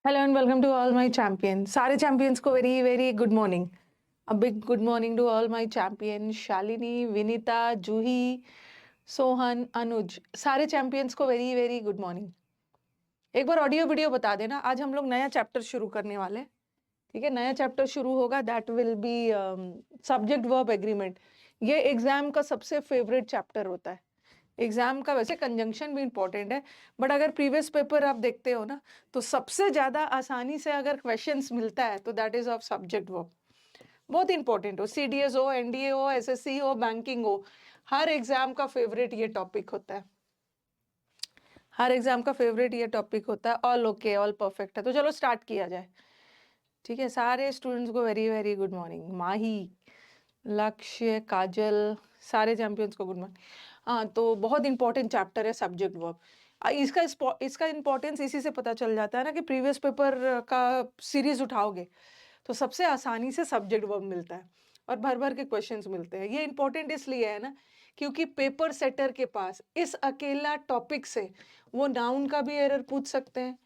Hello and welcome to all my champions. सारे champions को very very good morning. A big good morning to all my champions. Shalini, Vinita, जूही, सोहन, अनुज. सारे champions को very very good morning. एक बार audio video बता देना. आज हम लोग नया चैप्टर शुरू करने वाले हैं. ठीक है, नया चैप्टर शुरू होगा. That will be subject verb agreement. ये एग्जाम का सबसे फेवरेट चैप्टर होता है. एग्जाम का वैसे कंजंक्शन भी इंपॉर्टेंट है, बट अगर प्रीवियस पेपर आप देखते हो ना, तो सबसे ज्यादा आसानी से अगर क्वेश्चंस मिलता है तो that is of subject verb. बहुत इंपॉर्टेंट हो, सीडीएस हो, एनडीए हो, एसएससी हो, बैंकिंग हो, हर एग्जाम का फेवरेट ये टॉपिक होता है. हर एग्जाम का फेवरेट ये टॉपिक होता है. ऑल ओके, ऑल परफेक्ट है. तो चलो स्टार्ट किया जाए. ठीक है, सारे स्टूडेंट्स को वेरी वेरी गुड मॉर्निंग. माही, लक्ष्य, काजल, सारे चैंपियंस को गुड मॉर्निंग. हाँ, तो बहुत इंपॉर्टेंट चैप्टर है सब्जेक्ट वर्ब. इसका इंपॉर्टेंस इसी से पता चल जाता है ना कि प्रीवियस पेपर का सीरीज उठाओगे तो सबसे आसानी से सब्जेक्ट वर्ब मिलता है और भर भर के क्वेश्चंस मिलते हैं. ये इंपॉर्टेंट इसलिए है ना क्योंकि पेपर सेटर के पास इस अकेला टॉपिक से वो नाउन का भी एरर पूछ सकते हैं,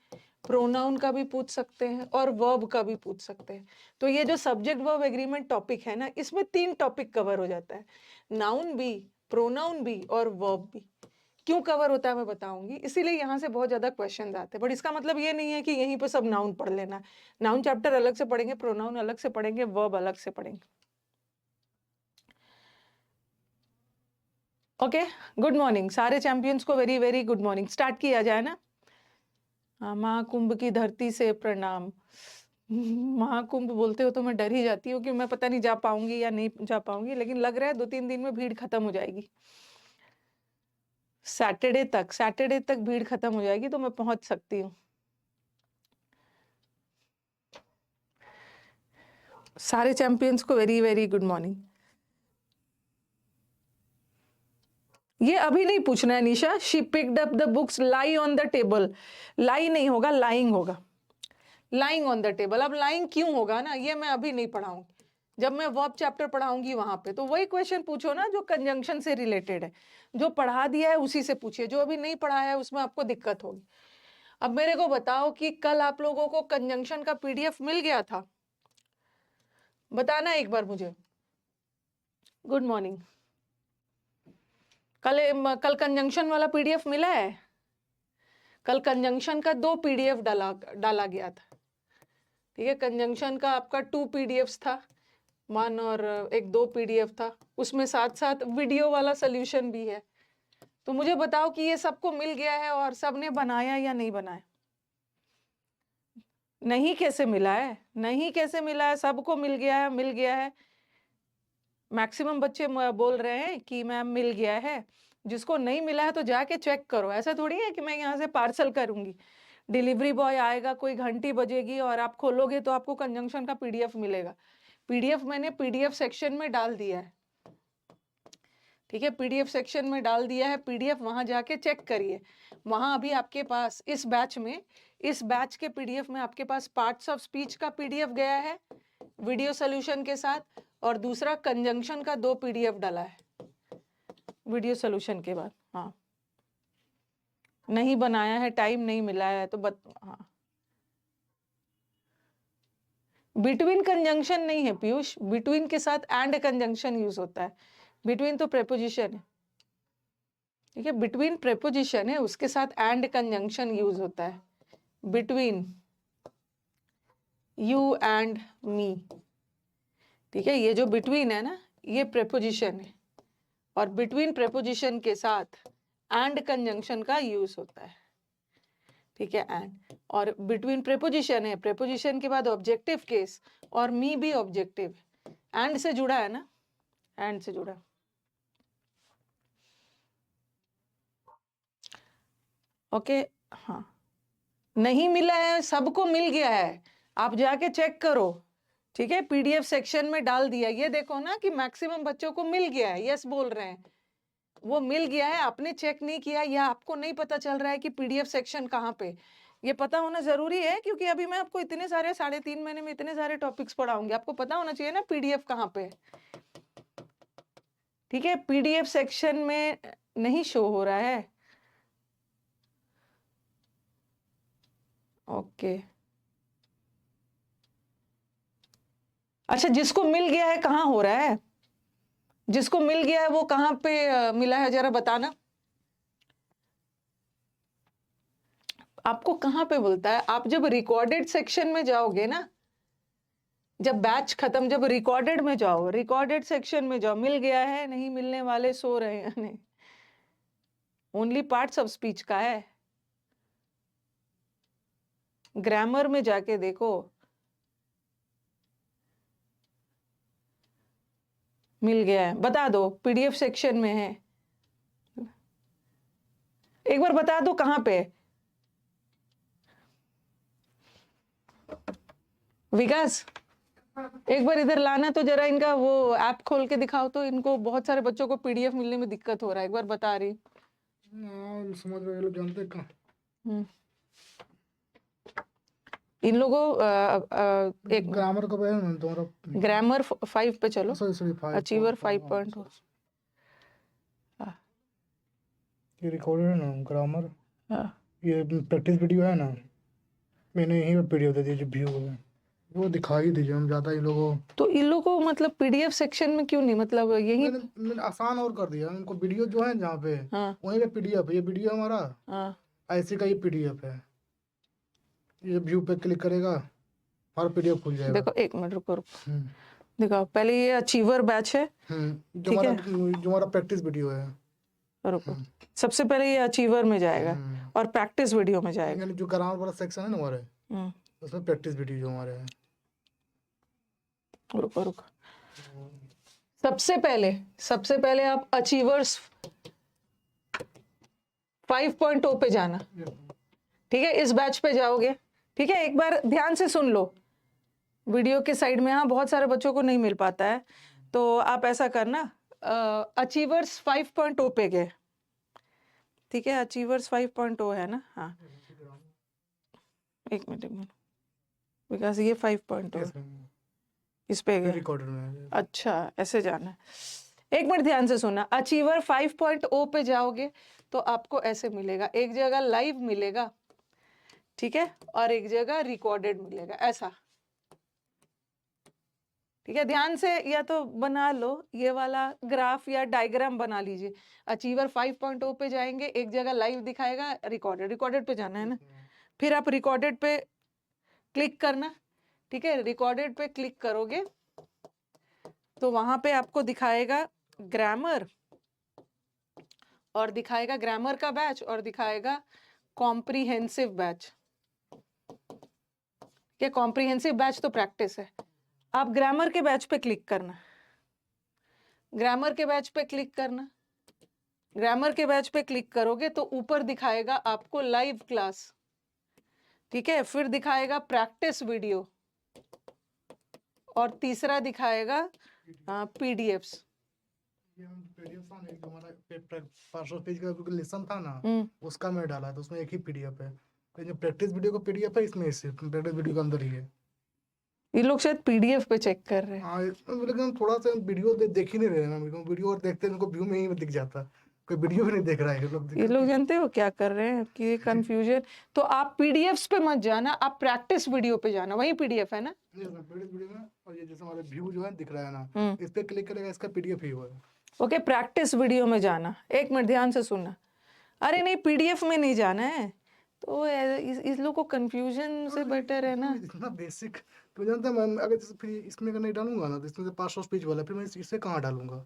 प्रोनाउन का भी पूछ सकते हैं और वर्ब का भी पूछ सकते हैं. तो ये जो सब्जेक्ट वर्ब एग्रीमेंट टॉपिक है ना, इसमें 3 टॉपिक कवर हो जाता है. नाउन भी, प्रोनाउन भी और वर्ब भी. क्यों कवर होता है मैं बताऊंगी. इसीलिए यहाँ से बहुत ज्यादा क्वेश्चंस आते हैं, बट इसका मतलब ये नहीं है कि यहीं पे सब नाउन पढ़ लेना. नाउन चैप्टर अलग से पढ़ेंगे, प्रोनाउन अलग से पढ़ेंगे, वर्ब अलग से पढ़ेंगे. ओके, गुड मॉर्निंग सारे चैंपियंस को very very good morning. Start किया जाए ना. महाकुंभ की धरती से प्रणाम. महाकुंभ बोलते हो तो मैं डर ही जाती हूँ कि मैं पता नहीं जा पाऊंगी या नहीं जा पाऊंगी, लेकिन लग रहा है 2-3 दिन में भीड़ खत्म हो जाएगी. सैटरडे तक भीड़ खत्म हो जाएगी तो मैं पहुंच सकती हूँ. सारे चैंपियंस को वेरी वेरी गुड मॉर्निंग. ये अभी नहीं पूछना है Nisha. She picked up the books lie on the table. Lie नहीं होगा, लाइंग होगा. Lying on the table. अब लाइंग क्यों होगा ना, ये मैं अभी नहीं पढ़ाऊंगी. जब मैं वर्ब चैप्टर पढ़ाऊंगी वहां पे तो वही क्वेश्चन पूछो ना जो कंजंक्शन से रिलेटेड है. जो पढ़ा दिया है उसी से पूछिए, जो अभी नहीं पढ़ाया है उसमें आपको दिक्कत होगी. अब मेरे को बताओ कि कल आप लोगों को कंजंक्शन का पीडीएफ मिल गया था? बताना एक बार मुझे. Good morning. कल कंजंक्शन वाला पीडीएफ मिला है? कल कंजंक्शन का 2 पीडीएफ डाला गया था. ठीक है, कंजंक्शन का आपका 2 पीडीएफ्स था, 1 और एक 2 पीडीएफ था. उसमें साथ साथ वीडियो वाला सोल्यूशन भी है. तो मुझे बताओ कि ये सबको मिल गया है और सबने बनाया या नहीं बनाया? नहीं कैसे मिला है? नहीं कैसे मिला है? सबको मिल गया है, मिल गया है. मैक्सिमम बच्चे बोल रहे हैं कि मैम मिल गया है. जिसको नहीं मिला है तो जाके चेक करो. ऐसा थोड़ी है कि मैं यहाँ से पार्सल करूंगी. डिलीवरी बॉय आएगा, कोई घंटी बजेगी और आप खोलोगे तो आपको कंजंक्शन का पीडीएफ मिलेगा. पीडीएफ मैंने पीडीएफ सेक्शन में डाल दिया है. ठीक है, पीडीएफ सेक्शन में डाल दिया है. पीडीएफ वहां जाके चेक करिए. वहां अभी आपके पास इस बैच के पीडीएफ में आपके पास पार्ट्स ऑफ स्पीच का पीडीएफ गया है वीडियो सोल्यूशन के साथ, और दूसरा कंजंक्शन का 2 पीडीएफ डाला है वीडियो सोल्यूशन के बाद. हाँ, नहीं बनाया है, टाइम नहीं मिला है तो हाँ. बिटवीन कंजंक्शन नहीं है पीयूष. बिटवीन के साथ एंड कंजंक्शन यूज होता है. बिटवीन तो प्रेपोजिशन है. ठीक है, बिटवीन प्रेपोजिशन है, उसके साथ एंड कंजंक्शन यूज होता है. Between you and me. ठीक है, ये जो बिटवीन है ना, ये प्रेपोजिशन है और बिटवीन प्रेपोजिशन के साथ एंड कंजंक्शन का यूज होता है. ठीक है, एंड और बिटवीन प्रेपोजिशन है, प्रेपोजिशन के बाद ऑब्जेक्टिव केस और मी भी ऑब्जेक्टिव. एंड से जुड़ा है ना, एंड से जुड़ा. ओके. हाँ, नहीं मिला है, सबको मिल गया है. आप जाके चेक करो. ठीक है, पीडीएफ सेक्शन में डाल दिया. ये देखो ना कि मैक्सिमम बच्चों को मिल गया है. यस बोल रहे हैं, वो मिल गया है. आपने चेक नहीं किया या आपको नहीं पता चल रहा है कि पीडीएफ सेक्शन कहाँ पे. ये पता होना जरूरी है क्योंकि अभी मैं आपको इतने सारे 3.5 महीने में इतने सारे टॉपिक्स पढ़ाऊंगी. आपको पता होना चाहिए ना पीडीएफ कहाँ पे है. ठीक है, पीडीएफ सेक्शन में नहीं शो हो रहा है. ओके, अच्छा, जिसको मिल गया है कहाँ हो रहा है? जिसको मिल गया है वो कहाँ पे मिला है, जरा बताना। आपको कहाँ पे बोलता है? आप जब रिकॉर्डेड सेक्शन में जाओगे ना, जब बैच खत्म, जब रिकॉर्डेड में जाओ, रिकॉर्डेड सेक्शन में जाओ, मिल गया है, नहीं मिलने वाले सो रहे हैं, नहीं, ओनली पार्ट्स ऑफ स्पीच का है। ग्रामर में जाके देखो, मिल गया है, बता दो, पीडीएफ सेक्शन में है, एक बार बता दो कहाँ पे है। विकास, एक बार इधर लाना तो जरा, इनका वो ऐप खोल के दिखाओ तो, इनको बहुत सारे बच्चों को पीडीएफ मिलने में दिक्कत हो रहा है, एक बार बता रही। समझ रहे लोग जानते हैं कहाँ हम्म। इन लोगों एक ग्रामर का है ना तुम्हारा। ग्रामर 5 पे चलो, सॉरी 5 अचीवर 5 ये रिकॉर्डेड है ना ग्रामर। हाँ। ये प्रैक्टिस वीडियो है ना, मैंने यहीं पे पीडीएफ दे दी जो व्यू है वो दिखाई दीजिए, हम ज़्यादा इन लोगों तो इन लोगों को मतलब पीडीएफ सेक्शन में क्यों नहीं, मतलब यही। मैंने आसान और कर दिया उनको, वीडियो जो है जहाँ पे हाँ वहीं पे पीडीएफ है, ये वीडियो हमारा हाँ। ऐसे का ये पीडीएफ है, ये व्यू पे क्लिक करेगा और पीडीएफ खुल जाएगा। देखो एक मिनट रुको रुको, हम्म देखो पहले ये अचीवर बैच है, जो ठीक हमारा है, जो हमारा प्रैक्टिस वीडियो है। रुको, सबसे पहले ये अचीवर में जाएगा और प्रैक्टिस वीडियो में जाएगा। यानी जो ग्रामर वाला सेक्शन है ना हमारे, हम्म, उसमें प्रैक्टिस वीडियो जो हमारे है। रुको रुको, सबसे पहले आप अचीवर्स 5.0 पे जाना, ठीक है, इस बैच पे जाओगे, ठीक है। एक बार ध्यान से सुन लो, वीडियो के साइड में, हाँ बहुत सारे बच्चों को नहीं मिल पाता है, तो आप ऐसा करना, अचीवर्स 5.0 पे गए, ठीक है, अचीवर्स 5.0 है ना, हाँ, एक मिनट, बिकॉज ये 5.0 है, इस पे गए, रिकॉर्डर में। अच्छा ऐसे जाना है, एक मिनट ध्यान से सुनना, अचीवर 5.0 पे जाओगे तो आपको ऐसे मिलेगा, एक जगह लाइव मिलेगा, ठीक है, और एक जगह रिकॉर्डेड मिलेगा, ऐसा, ठीक है। ध्यान से या तो बना लो ये वाला ग्राफ या डायग्राम बना लीजिए, अचीवर 5.0 पे जाएंगे, एक जगह लाइव दिखाएगा, रिकॉर्डेड पे जाना है ना, फिर आप रिकॉर्डेड पे क्लिक करना, ठीक है, रिकॉर्डेड पे क्लिक करोगे तो वहां पे आपको दिखाएगा ग्रामर, और दिखाएगा ग्रामर का बैच, और दिखाएगा कॉम्प्रिहेंसिव बैच, क्या कॉम्प्रिहेंसिव बैच तो प्रैक्टिस है। आप ग्रामर के बैच पे क्लिक करना, ग्रामर के बैच पे क्लिक करना, ग्रामर के बैच पे क्लिक करोगे तो ऊपर दिखाएगा आपको लाइव क्लास, ठीक है, फिर दिखाएगा प्रैक्टिस वीडियो, और तीसरा दिखाएगा पीडीएफ्स। हमारा पेज का लेसन था ना, उसका मैं डाला तो उसमें एक ही पीडीएफ है, तो जो प्रैक्टिस वीडियो का पीडीएफ है इसमें सिर्फ प्रैक्टिस वीडियो के अंदर ही है। ये लोग शायद पीडीएफ पे चेक कर रहे हैं। हाँ लेकिन हम थोड़ा सा वीडियो देख ही नहीं रहे ना, वीडियो और देखते हैं उनको व्यू में ही दिख जाता, कोई वीडियो भी नहीं देख रहा है ये लोग जानते हो क्या कर रहे हैं कि ये कंफ्यूजन, तो आप पीडीएफ्स पे मत जाना, आप प्रैक्टिस वीडियो पे जाना, वही पीडीएफ है ना, वीडियो में, और ये जैसे हमारे व्यू जो है दिख रहा है ना, इस पे क्लिक करेगा, इसका पीडीएफ ही हुआ है। ओके, प्रैक्टिस वीडियो में जाना, एक मिनट ध्यान से सुनना, अरे नहीं पीडीएफ में नहीं जाना है, तो इस लोग को कंफ्यूजन से बेटर है ना। इतना बेसिक तो जानता है मैं, अगर जैसे फिर इसमें अगर नहीं डालूंगा ना तो इसमें से 500 पेज वाला, फिर मैं इसे कहाँ डालूंगा,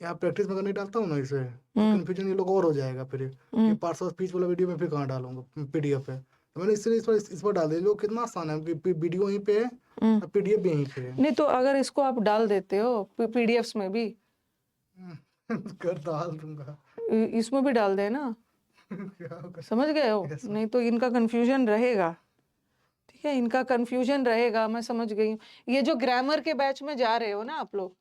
यहाँ प्रैक्टिस में अगर नहीं डालता हूँ ना इसे, कंफ्यूजन ये लोग और हो जाएगा, फिर ये 500 पेज वाला वीडियो में फिर कहाँ डालूंगा, पीडीएफ है, तो मैंने इसलिए इस पर डाल दिया, लोग कितना आसान है, वीडियो यहीं पे है और पीडीएफ भी यहीं पे है। नहीं तो अगर इसको आप डाल देते हो पीडीएफ्स में भी, कर डाल दूंगा इसमें भी डाल देना, क्या होगा? समझ गए हो, नहीं तो इनका कंफ्यूजन रहेगा, ठीक है, इनका कंफ्यूजन रहेगा, मैं समझ गई हूँ। ये जो ग्रामर के बैच में जा रहे हो ना आप लोग,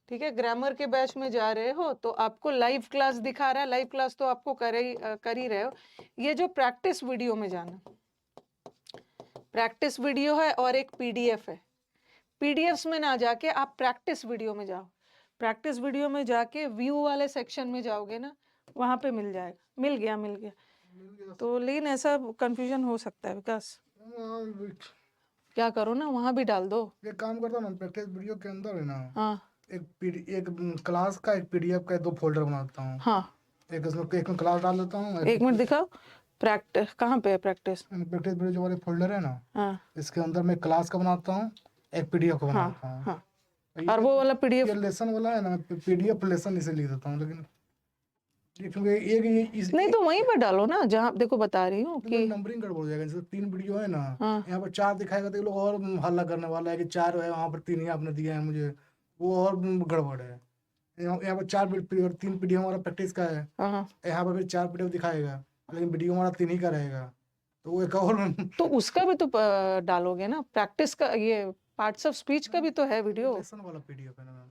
ठीक है, ग्रामर के बैच में जा रहे हो तो आपको लाइव क्लास दिखा रहा है, लाइव क्लास तो आपको कर ही रहे हो, ये जो प्रैक्टिस वीडियो में जाना, प्रैक्टिस वीडियो है और एक पीडीएफ है, पीडीएफ्स में ना जाके आप प्रैक्टिस वीडियो में जाओ, प्रैक्टिस वीडियो में जाके व्यू वाले सेक्शन में जाओगे ना, वहां पे मिल जाएगा, मिल गया, तो लेकिन ऐसा कंफ्यूजन हो सकता है विकास, क्या करो ना, वहां भी डाल दो। एक काम करता हूँ ना, प्रैक्टिस वीडियो के अंदर है ना, हाँ एक क्लास का, एक पीडीएफ का 2 फोल्डर बनाता हूँ। हाँ, एक में क्लास डाल देता हूँ, एक मिनट दिखाओ। प्रैक्टिस कहाँ पे है प्रैक्टिस? प्रैक्टिस वीडियो जो वाले फोल्डर है ना, हाँ इसके अंदर मैं क्लास का बनाता हूँ, एक पीडीएफ का हाँ बनाता हूँ। हाँ, ये और वो वाला ये पीडीएफ। लेसन वाला है ना, पीडीएफ लेसन इसे लिख देता हूँ, लेकिन क्योंकि नहीं तो वहीं पर डालो ना, जहाँ देखो बता रही हूँ कि नंबरिंग गड़बड़ हो जाएगा। जैसे 3 वीडियो है ना, हाँ यहाँ पर 4 दिखाएगा तो ये लोग और हल्ला करने वाला है कि 4 है, वहाँ पर 3 ही आपने दिया है मुझे, वो और गड़बड़ है। यहाँ पर 3 पीडीएफ हमारा प्रैक्टिस का है, हाँ, यहाँ पर फिर 4 पीडीएफ दिखाएगा, लेकिन वीडियो हमारा 3 ही का रहेगा, तो वो एक और तो उसका भी तो डालोगे ना, प्रैक्टिस का, ये पार्ट्स ऑफ स्पीच का भी तो है वीडियो। लेसन वाला पीडीएफ है ना मैम,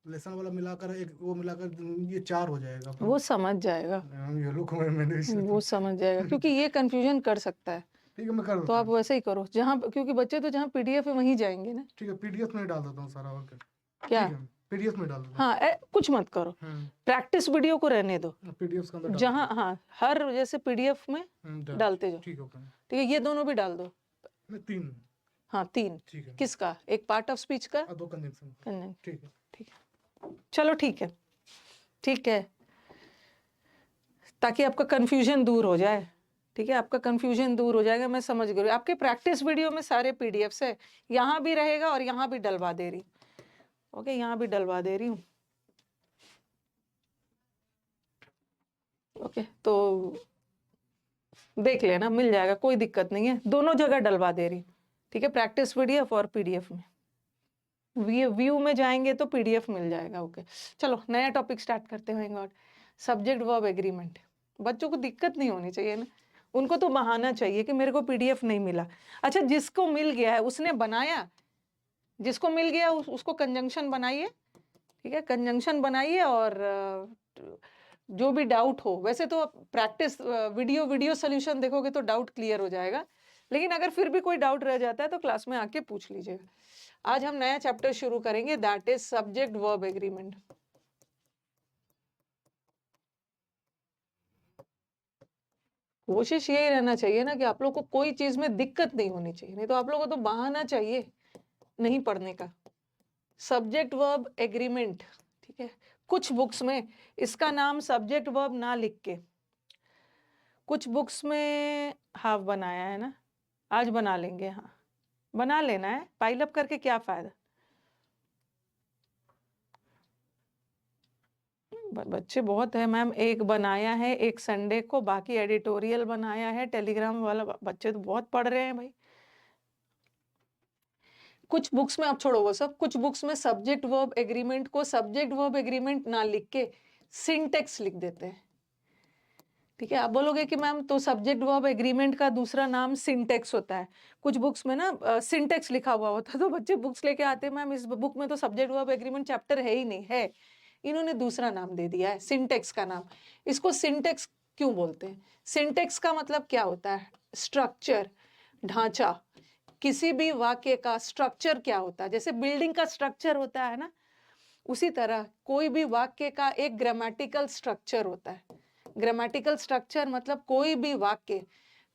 लेसन वाला मिलाकर एक वो मिलाकर ये 4 हो जाएगा फिर। वो समझ जाएगा, मैम ये लोग मैंने वो समझ जाएगा, क्योंकि ये कंफ्यूजन कर सकता है। ठीक है, मैं कर तो देता आप हूँ। वैसे ही करो, जहाँ, क्योंकि बच्चे तो जहाँ पीडीएफ है वहीं जाएंगे ना। ठीक है, पीडीएफ में डाल देता हूँ सारा, और क्या? ठीक है, पीडीएफ में डाल देता हाँ, कुछ मत करो, हूँ। प्रैक्टिस वीडियो को रहने दो। पीडीएफ के अंदर डाल जहाँ, हाँ, हर जैसे पीडीएफ में देता डालते जाओ। ठीक है ओके। ठीक है, ये दोनों भी डाल दो। मैं 3 हाँ 3। ठीक है, किसका? एक पार्ट ऑफ स्पीच का। 2 कंजंक्शन ठीक है। ठीक है, चलो ठीक है, ठीक है, ताकि आपका कंफ्यूजन दूर हो जाए। ठीक है, आपका कंफ्यूजन दूर हो जाएगा, मैं समझ गई। आपके प्रैक्टिस वीडियो में सारे पीडीएफ्स है, यहाँ भी रहेगा और यहाँ भी डलवा दे रही। ओके, यहाँ भी डलवा दे रही हूँ। ओके, तो देख लेना, मिल जाएगा, कोई दिक्कत नहीं है, दोनों जगह डलवा दे रही। ठीक है, प्रैक्टिस पीडीएफ और पीडीएफ में, व्यू में जाएंगे तो पीडीएफ मिल जाएगा। ओके, चलो नया टॉपिक स्टार्ट करते हैं। Subject verb agreement. बच्चों को दिक्कत नहीं होनी चाहिए ना, उनको तो बहाना चाहिए कि मेरे को पीडीएफ नहीं मिला। अच्छा, जिसको मिल गया है उसने बनाया, जिसको मिल गया उसको कंजंक्शन बनाइए। ठीक है, कंजंक्शन बनाइए, और जो भी डाउट हो, वैसे तो प्रैक्टिस वीडियो सोल्यूशन देखोगे तो डाउट क्लियर हो जाएगा, लेकिन अगर फिर भी कोई डाउट रह जाता है तो क्लास में आके पूछ लीजिएगा। आज हम नया चैप्टर शुरू करेंगे, that is subject verb agreement. कोशिश यही रहना चाहिए ना कि आप लोग को कोई चीज में दिक्कत नहीं होनी चाहिए, नहीं तो आप लोगों को तो बहाना चाहिए नहीं पढ़ने का। सब्जेक्ट वर्ब एग्रीमेंट, ठीक है, कुछ बुक्स में इसका नाम सब्जेक्ट वर्ब ना लिख के, कुछ बुक्स में हाफ बनाया है ना, आज बना लेंगे। हाँ, बना लेना है, पाइल अप करके क्या फायदा। बच्चे बहुत है मैम, एक बनाया है एक संडे को, बाकी एडिटोरियल बनाया है, टेलीग्राम वाला, बच्चे तो बहुत पढ़ रहे हैं भाई। कुछ बुक्स में, आप छोड़ो वो सब, कुछ बुक्स में सब्जेक्ट वर्ब एग्रीमेंट को सब्जेक्ट वर्ब एग्रीमेंट ना लिख के सिंटेक्स लिख देते हैं। ठीक है, आप बोलोगे कि मैम तो सब्जेक्ट वर्ब एग्रीमेंट का दूसरा नाम सिंटेक्स होता है। कुछ बुक्स में ना सिंटेक्स लिखा हुआ होता है, तो बच्चे बुक्स लेके आते हैं, मैम इस बुक में तो सब्जेक्ट वर्ब एग्रीमेंट चैप्टर है ही नहीं है, इन्होंने दूसरा नाम दे दिया है, सिंटेक्स का नाम। इसको सिंटेक्स क्यों बोलते हैं? सिंटेक्स का मतलब क्या होता है? स्ट्रक्चर, ढांचा। किसी भी वाक्य का स्ट्रक्चर क्या होता है? जैसे बिल्डिंग का स्ट्रक्चर होता है ना, उसी तरह कोई भी वाक्य का एक ग्रामेटिकल स्ट्रक्चर होता है। ग्रामेटिकल स्ट्रक्चर मतलब कोई भी वाक्य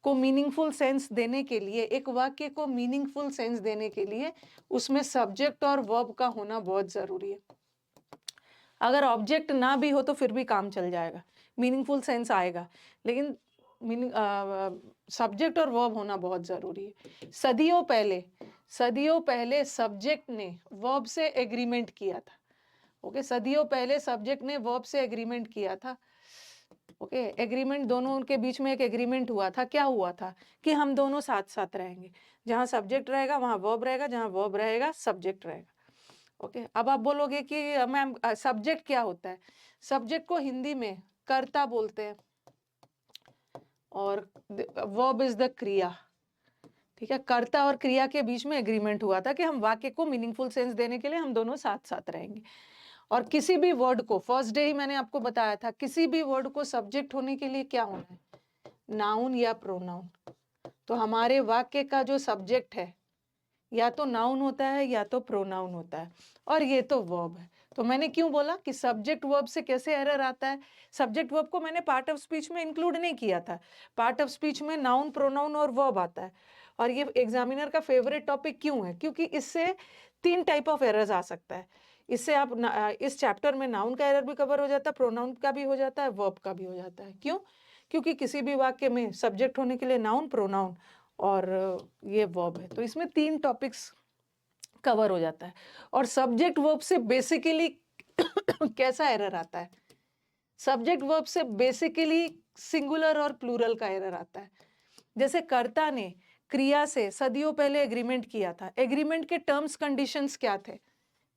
को मीनिंगफुल सेंस देने के लिए, एक वाक्य को मीनिंगफुल सेंस देने के लिए उसमें सब्जेक्ट और वर्ब का होना बहुत जरूरी है। अगर ऑब्जेक्ट ना भी हो तो फिर भी काम चल जाएगा, मीनिंगफुल सेंस आएगा, लेकिन सब्जेक्ट और वर्ब होना बहुत जरूरी है। सदियों पहले सब्जेक्ट ने वर्ब से एग्रीमेंट किया था। ओके, सदियों पहले सब्जेक्ट ने वर्ब से एग्रीमेंट किया था। ओके, एग्रीमेंट, दोनों उनके बीच में एक एग्रीमेंट हुआ था। क्या हुआ था? कि हम दोनों साथ साथ रहेंगे, जहां सब्जेक्ट रहेगा वहां वर्ब रहेगा, जहां वर्ब रहेगा सब्जेक्ट रहेगा। ओके, अब आप बोलोगे कि मैम सब्जेक्ट क्या होता है? सब्जेक्ट को हिंदी में कर्ता बोलते हैं, और वर्ब इज द क्रिया। ठीक है, कर्ता और क्रिया के बीच में एग्रीमेंट हुआ था कि हम वाक्य को मीनिंगफुल सेंस देने के लिए हम दोनों साथ साथ रहेंगे। और किसी भी वर्ड को, फर्स्ट डे ही मैंने आपको बताया था, किसी भी वर्ड को सब्जेक्ट होने के लिए क्या होना है? नाउन या प्रोनाउन। तो हमारे वाक्य का जो सब्जेक्ट है या तो नाउन होता है या तो प्रोनाउन होता है, और ये तो वर्ब है। तो मैंने क्यों बोला कि सब्जेक्ट वर्ब से कैसे एरर आता है? सब्जेक्ट वर्ब को मैंने पार्ट ऑफ स्पीच में इंक्लूड नहीं किया था। पार्ट ऑफ स्पीच में नाउन, प्रोनाउन और वर्ब आता है, और ये एग्जामिनर का फेवरेट टॉपिक क्यों है? क्योंकि इससे 3 टाइप ऑफ एरर्स आ सकता है। इससे आप इस चैप्टर में नाउन का एरर भी कवर हो जाता है, प्रोनाउन का भी हो जाता है, वर्ब का भी हो जाता है। क्यों? क्योंकि किसी भी वाक्य में सब्जेक्ट होने के लिए नाउन, प्रोनाउन और ये वर्ब है। तो इसमें 3 टॉपिक्स कवर हो जाता है। और सब्जेक्ट वर्ब से बेसिकली कैसा एरर आता है? सब्जेक्ट वर्ब से बेसिकली सिंगुलर और प्लूरल का एरर आता है। जैसे कर्ता ने क्रिया से सदियों पहले एग्रीमेंट किया था। एग्रीमेंट के टर्म्स कंडीशंस क्या थे?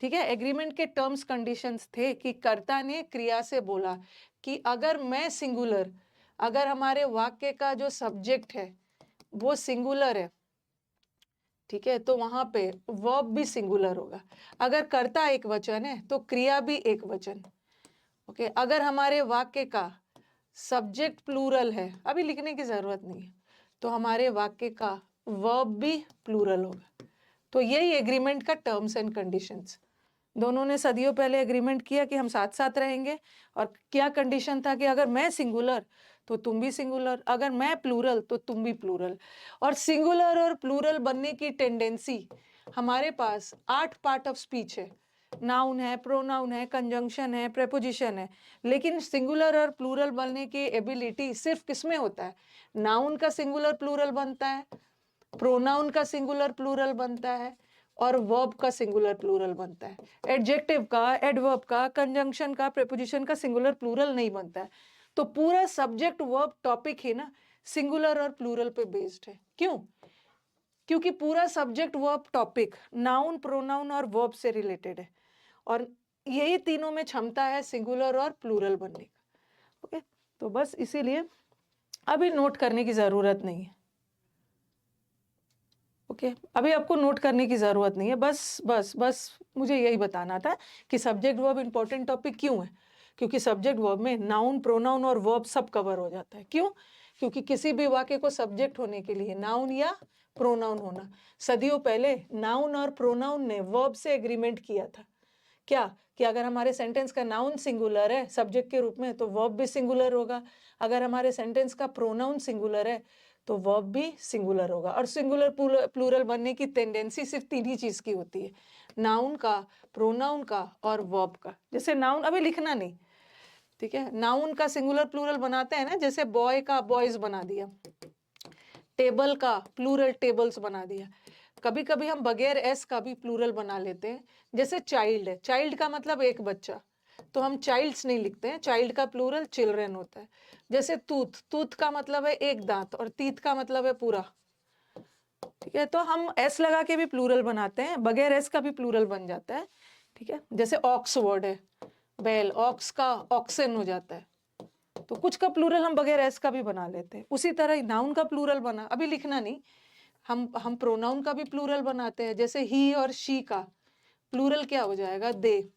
ठीक है, एग्रीमेंट के टर्म्स कंडीशंस थे कि कर्ता ने क्रिया से बोला कि अगर मैं सिंगुलर, अगर हमारे वाक्य का जो सब्जेक्ट है वो सिंगुलर है, ठीक है, तो वहां पे वर्ब भी सिंगुलर होगा। अगर कर्ता एक वचन है तो क्रिया भी एक वचन। ओके, अगर हमारे वाक्य का सब्जेक्ट प्लूरल है, अभी लिखने की जरूरत नहीं है, तो हमारे वाक्य का वर्ब भी प्लूरल होगा। तो यही एग्रीमेंट का टर्म्स एंड कंडीशंस। दोनों ने सदियों पहले एग्रीमेंट किया कि हम साथ साथ रहेंगे। और क्या कंडीशन था कि अगर मैं सिंगुलर तो तुम भी सिंगुलर, अगर मैं प्लूरल तो तुम भी प्लूरल। और सिंगुलर और प्लूरल बनने की टेंडेंसी हमारे पास 8 पार्ट ऑफ स्पीच है। नाउन है, प्रोनाउन है, कंजंक्शन है, प्रेपोजिशन है। लेकिन सिंगुलर और प्लूरल बनने की एबिलिटी सिर्फ किसमें होता है? नाउन का सिंगुलर प्लूरल बनता है, प्रोनाउन का सिंगुलर प्लूरल बनता है और वर्ब का सिंगुलर प्लूरल बनता है। एडजेक्टिव का, एडवर्ब का, कंजंक्शन का, प्रेपोजिशन का सिंगुलर प्लूरल नहीं बनता है। तो पूरा सब्जेक्ट वर्ब टॉपिक ही ना सिंगुलर और प्लूरल पे बेस्ड है। क्यों? क्योंकि पूरा subject verb topic noun, pronoun और वर्ब से रिलेटेड है। और यही तीनों में क्षमता है सिंगुलर और प्लूरल बनने का। ओके, तो बस इसीलिए अभी नोट करने की जरूरत नहीं है। ओके, अभी आपको नोट करने की जरूरत नहीं है। बस बस बस मुझे यही बताना था कि सब्जेक्ट वर्ब इंपॉर्टेंट टॉपिक क्यों है। क्योंकि सब्जेक्ट वर्ब में नाउन, प्रोनाउन और वर्ब सब कवर हो जाता है। क्यों? क्योंकि किसी भी वाक्य को सब्जेक्ट होने के लिए नाउन या प्रोनाउन होना। सदियों पहले नाउन और प्रोनाउन ने वर्ब से एग्रीमेंट किया था। क्या? कि अगर हमारे सेंटेंस का नाउन सिंगुलर है सब्जेक्ट के रूप में तो वर्ब भी सिंगुलर होगा। अगर हमारे सेंटेंस का प्रोनाउन सिंगुलर है तो वर्ब भी सिंगुलर होगा। और सिंगुलर प्लूरल बनने की टेंडेंसी सिर्फ 3 ही चीज की होती है, नाउन का, प्रोनाउन का और वर्ब का। जैसे नाउन अभी लिखना नहीं, ठीक है, नाउन का सिंगुलर प्लूरल बनाते हैं ना, जैसे बॉय का बॉयज बना दिया, टेबल का प्लूरल टेबल्स बना दिया। कभी कभी हम बगैर एस का भी प्लूरल बना लेते हैं। जैसे चाइल्ड है, चाइल्ड का मतलब एक बच्चा, तो हम चाइल्ड्स नहीं लिखते हैं, चाइल्ड का प्लूरल चिल्ड्रन होता है। जैसे टूथ, टूथ का मतलब है एक दांत और तीत का मतलब है पूरा। ठीक है, तो हम एस लगा के भी प्लूरल बनाते हैं, बगैर एस का भी प्लूरल बन जाता है। ठीक है, जैसे ऑक्स वर्ड है, बैल, ऑक्स का ऑक्सन हो जाता है। तो कुछ का प्लूरल हम बगैर एस का भी बना लेते हैं। उसी तरह नाउन का प्लूरल बना, अभी लिखना नहीं, हम प्रोनाउन का भी प्लूरल बनाते हैं। जैसे ही और शी का प्लूरल क्या हो जाएगा? दे।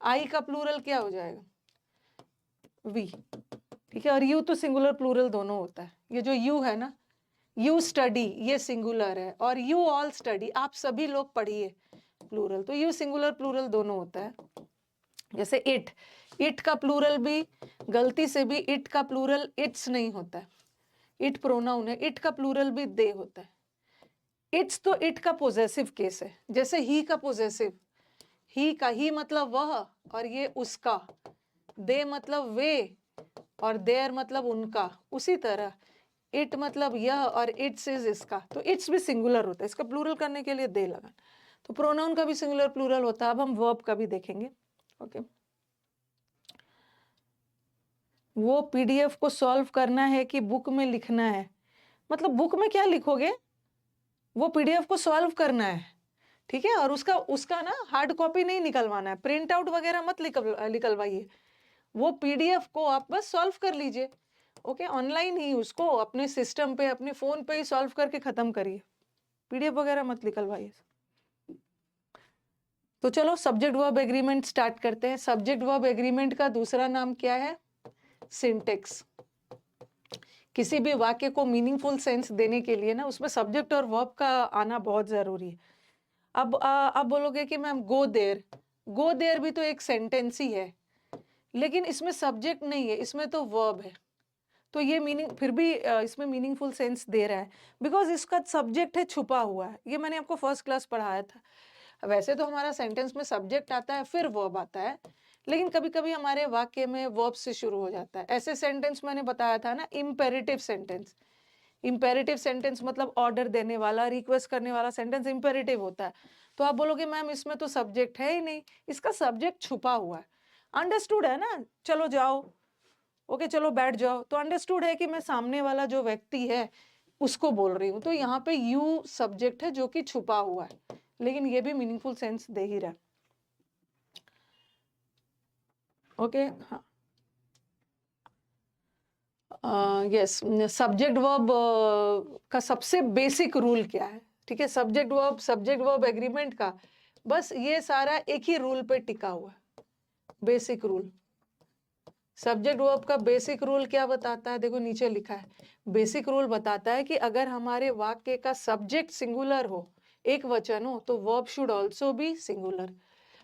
आई का प्लूरल क्या हो जाएगा? वी। ठीक है, और यू तो सिंगुलर प्लूरल दोनों होता है। ये जो यू है ना, यू स्टडी, ये सिंगुलर है, और यू ऑल स्टडी, आप सभी लोग पढ़िए, प्लूरल। तो यू सिंगुलर प्लूरल दोनों होता है। जैसे इट, इट का प्लूरल भी गलती से भी इट का प्लूरल इट्स नहीं होता है, इट प्रोनाउन है, इट का प्लूरल भी दे होता है। इट्स तो इट का पोजेसिव केस है। जैसे ही का पोजेसिव, ही का, ही मतलब वह और ये उसका, दे मतलब वे और देयर मतलब उनका। उसी तरह इट मतलब यह और इट्स इज इसका, तो इट्स भी सिंगुलर होता है, इसका प्लूरल करने के लिए दे लगा। तो प्रोनाउन का भी सिंगुलर प्लूरल होता है। अब हम वर्ब का भी देखेंगे। ओके, वो पीडीएफ को सॉल्व करना है कि बुक में लिखना है? मतलब बुक में क्या लिखोगे, वो पीडीएफ को सॉल्व करना है। ठीक है, और उसका उसका ना हार्ड कॉपी नहीं निकलवाना है, प्रिंट आउट वगैरह मत निकलवाइए। वो पीडीएफ को आप बस सॉल्व कर लीजिए। ओके, ऑनलाइन ही उसको अपने सिस्टम पे, अपने फोन पे ही सॉल्व करके खत्म करिए, पीडीएफ वगैरह मत निकलवाइए। तो चलो सब्जेक्ट वर्ब एग्रीमेंट स्टार्ट करते हैं। सब्जेक्ट वर्ब एग्रीमेंट का दूसरा नाम क्या है? सिंटेक्स। किसी भी वाक्य को मीनिंगफुल सेंस देने के लिए ना उसमें सब्जेक्ट और वर्ब का आना बहुत जरूरी है। अब बोलोगे कि ma'am go there, go there भी तो एक सेंटेंस ही है, लेकिन इसमें सब्जेक्ट नहीं है, इसमें तो वर्ब है। तो ये मीनिंग फिर भी इसमें मीनिंगफुल सेंस दे रहा है, बिकॉज इसका सब्जेक्ट है छुपा हुआ है। ये मैंने आपको फर्स्ट क्लास पढ़ाया था। वैसे तो हमारा सेंटेंस में सब्जेक्ट आता है फिर वर्ब आता है, लेकिन कभी कभी हमारे वाक्य में वर्ब से शुरू हो जाता है। ऐसे सेंटेंस मैंने बताया था ना, इम्पेरेटिव सेंटेंस। इम्पेरेटिव सेंटेंस मतलब ऑर्डर देने वाला, रिक्वेस्ट करने वाला सेंटेंस इम्पेरेटिव होता है। तो आप बोलोगे मैम इसमें तो सब्जेक्ट है ही नहीं, इसका सब्जेक्ट छुपा हुआ है। अंडरस्टूड है ना, चलो जाओ, ओके चलो बैठ जाओ, तो अंडरस्टूड है कि मैं सामने वाला जो व्यक्ति है उसको बोल रही हूँ। तो यहाँ पे यू सब्जेक्ट है जो कि छुपा हुआ है, लेकिन ये भी मीनिंगफुल सेंस दे ही रहा है। ओके, हाँ, यस, सब्जेक्ट वर्ब का सबसे बेसिक रूल क्या है? ठीक है, सब्जेक्ट वर्ब एग्रीमेंट का बस ये सारा एक ही रूल पे टिका हुआ है, बेसिक रूल। सब्जेक्ट वर्ब का बेसिक रूल क्या बताता है? देखो नीचे लिखा है, बेसिक रूल बताता है कि अगर हमारे वाक्य का सब्जेक्ट सिंगुलर हो, एक वचन हो, तो verb should also be singular.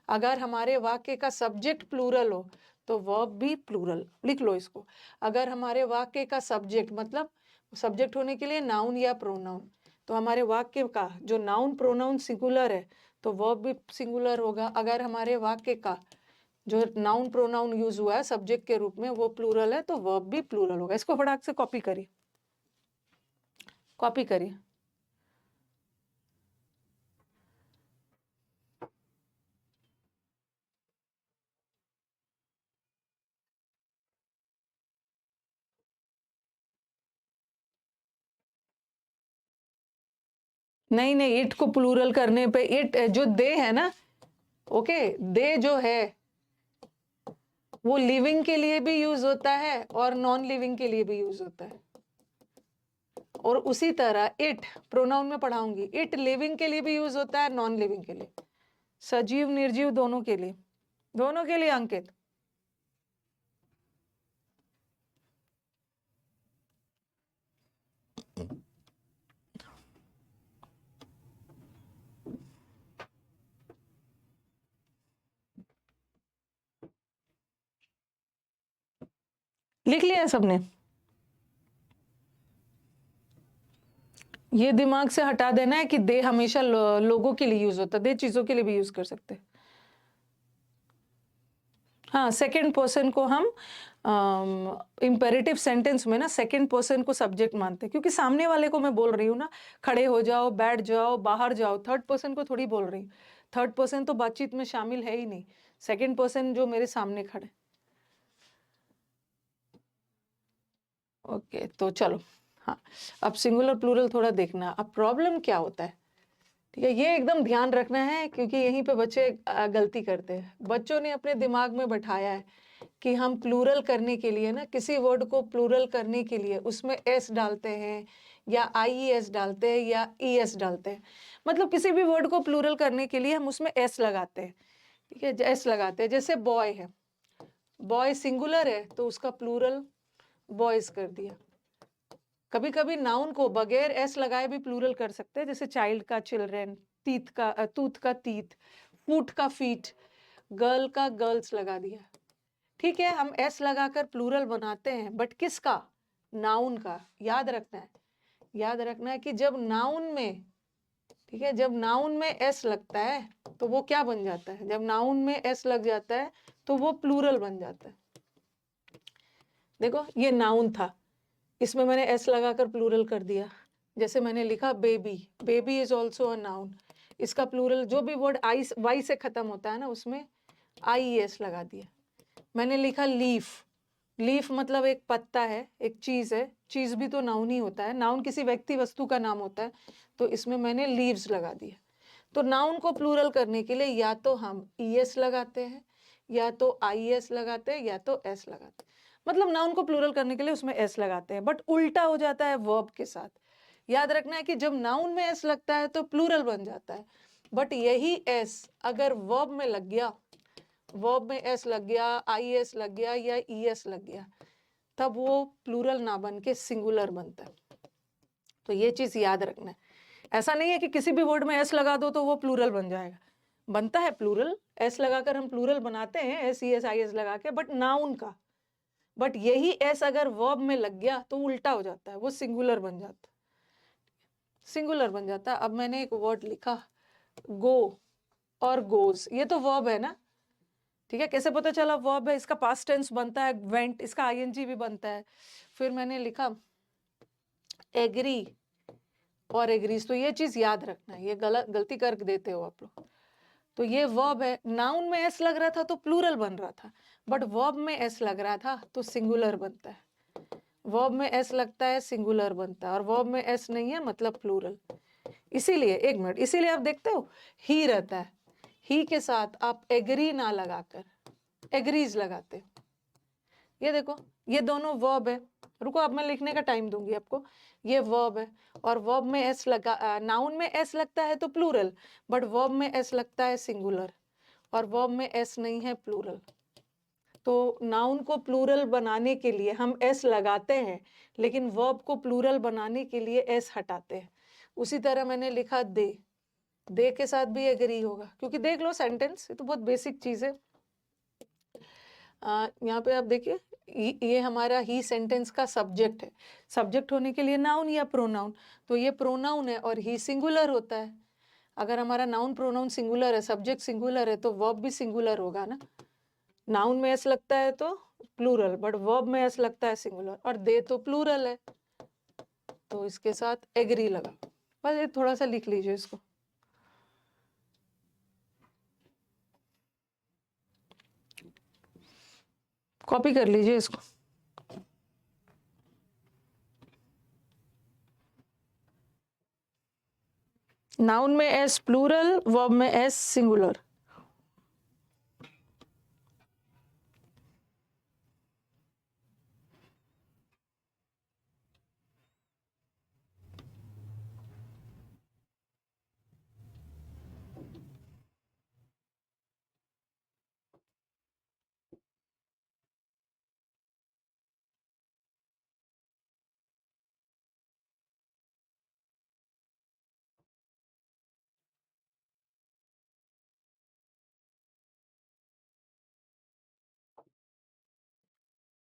अगर हमारे वाक्य का सब्जेक्ट प्लूरल हो तो वर्ब भी प्लूरल। लिख लो इसको। अगर हमारे वाक्य का सब्जेक्ट मतलब सब्जेक्ट होने के लिए नाउन या प्रोनाउन, तो हमारे वाक्य का जो नाउन प्रोनाउन सिंगुलर है तो वर्ब भी सिंगुलर होगा। अगर हमारे वाक्य का जो नाउन प्रोनाउन यूज हुआ है सब्जेक्ट के रूप में वो प्लूरल है तो वर्ब भी प्लूरल होगा। इसको फटाक से कॉपी करिए, कॉपी करिए। नहीं नहीं, इट को प्लूरल करने पे इट जो दे है ना, ओके, दे जो है वो लिविंग के लिए भी यूज होता है और नॉन लिविंग के लिए भी यूज होता है। और उसी तरह इट प्रोनाउन में पढ़ाऊंगी, इट लिविंग के लिए भी यूज होता है, नॉन लिविंग के लिए, सजीव निर्जीव दोनों के लिए, दोनों के लिए अंकित। लिख लिया सबने? ये दिमाग से हटा देना है कि दे हमेशा लोगों के लिए यूज होता है, दे चीजों के लिए भी यूज कर सकते हैं। हाँ, सेकंड पर्सन को हम इम्पेरेटिव सेंटेंस में ना सेकंड पर्सन को सब्जेक्ट मानते हैं, क्योंकि सामने वाले को मैं बोल रही हूँ ना, खड़े हो जाओ, बैठ जाओ, बाहर जाओ, थर्ड पर्सन को थोड़ी बोल रही हूँ। थर्ड पर्सन तो बातचीत में शामिल है ही नहीं, सेकंड पर्सन जो मेरे सामने खड़े। ओके, तो चलो, हाँ, अब सिंगुलर प्लूरल थोड़ा देखना। अब प्रॉब्लम क्या होता है, ठीक है, ये एकदम ध्यान रखना है, क्योंकि यहीं पे बच्चे गलती करते हैं। बच्चों ने अपने दिमाग में बैठाया है कि हम प्लूरल करने के लिए ना, किसी वर्ड को प्लूरल करने के लिए उसमें एस डालते हैं या आईईएस डालते हैं या ईएस डालते हैं। मतलब किसी भी वर्ड को प्लूरल करने के लिए हम उसमें एस लगाते हैं, ठीक है, एस लगाते हैं। जैसे बॉय है, बॉय सिंगुलर है तो उसका प्लूरल बॉयज कर दिया। कभी कभी नाउन को बगैर एस लगाए भी प्लूरल कर सकते हैं, जैसे चाइल्ड का चिल्ड्रेन, तीत का तूथ का तीत, फूट का फीट, गर्ल का गर्ल्स लगा दिया। ठीक है, हम एस लगाकर प्लूरल बनाते हैं, बट किसका? नाउन का। याद रखना है, याद रखना है कि जब नाउन में, ठीक है, जब नाउन में एस लगता है तो वो क्या बन जाता है? जब नाउन में एस लग जाता है तो वो प्लूरल बन जाता है। देखो ये नाउन था, इसमें मैंने एस लगाकर प्लूरल कर दिया। जैसे मैंने लिखा baby, baby is also a noun, इसका प्लूरल जो भी वर्ड आई वाई से खत्म होता है ना उसमें आई एस लगा दिया। मैंने लिखा लीफ, लीफ मतलब एक पत्ता है, एक चीज है, चीज भी तो नाउन ही होता है, नाउन किसी व्यक्ति वस्तु का नाम होता है, तो इसमें मैंने लीव्स लगा दिया। तो नाउन को प्लूरल करने के लिए या तो हम ईएस लगाते हैं, या तो आईएस लगाते हैं, या तो एस लगाते हैं। मतलब नाउन को प्लूरल करने के लिए उसमें एस लगाते हैं, बट उल्टा हो जाता है वर्ब के साथ। याद रखना है कि जब नाउन में एस लगता है तो प्लूरल बन जाता है, बट यही एस अगर वर्ब में लग गया, वर्ब में एस लग गया, आई एस लग गया या ई एस लग गया, तब वो प्लूरल ना बन के सिंगुलर बनता है। तो ये चीज याद रखना है। ऐसा नहीं है कि किसी भी वर्ड में एस लगा दो तो वो प्लूरल बन जाएगा, बनता है प्लूरल, एस लगाकर हम प्लूरल बनाते हैं, S E S I S लगा के, बट नाउन का, बट यही एस अगर वर्ब में लग गया तो उल्टा हो जाता है, वो सिंगुलर बन जाता है, सिंगुलर बन जाता है। अब मैंने एक वर्ड लिखा गो और गोज, ये तो वर्ब है ना, ठीक है। कैसे पता चला वर्ब है? इसका पास्ट टेंस बनता है वेंट, इसका आईएनजी भी बनता है। फिर मैंने लिखा एग्री और एग्रीज, तो ये चीज याद रखना है, ये गलती कर देते हो आप लोग। तो ये वर्ब है, नाउन में एस लग रहा था तो प्लूरल बन रहा था, बट वर्ब में एस लग रहा था तो सिंगुलर बनता है। वर्ब में एस लगता है सिंगुलर बनता है, और वर्ब में एस नहीं है मतलब प्लूरल। इसीलिए एक मिनट, इसीलिए आप देखते हो ही रहता है, ही के साथ आप एग्री ना लगाकर एग्रीज लगाते हो। ये देखो, ये दोनों वर्ब है। रुको, अब मैं लिखने का टाइम दूंगी आपको। ये वर्ब है, और वर्ब में एस लगा, नाउन में एस लगता है तो प्लूरल, बट वर्ब में एस लगता है सिंगुलर, और वर्ब में एस नहीं है प्लूरल। तो नाउन को प्लूरल बनाने के लिए हम एस लगाते हैं, लेकिन वर्ब को प्लूरल बनाने के लिए एस हटाते हैं। उसी तरह मैंने लिखा दे के साथ भी एग्री होगा, क्योंकि देख लो सेंटेंस, ये तो बहुत बेसिक चीज है। यहाँ पे आप देखिए, ये हमारा ही सेंटेंस का सब्जेक्ट है। सब्जेक्ट होने के लिए नाउन या प्रोनाउन, तो ये प्रोनाउन है और ही सिंगुलर होता है। अगर हमारा नाउन प्रोनाउन सिंगुलर है, सब्जेक्ट सिंगुलर है, तो वर्ब भी सिंगुलर होगा ना। नाउन में एस लगता है तो प्लूरल, बट वर्ब में एस लगता है सिंगुलर, और दे तो प्लूरल है, तो इसके साथ एग्री लगा। बस ये थोड़ा सा लिख लीजिए इसको। कॉपी कर लीजिए इसको। नाउन में एस प्लूरल, वर्ब में एस सिंगुलर।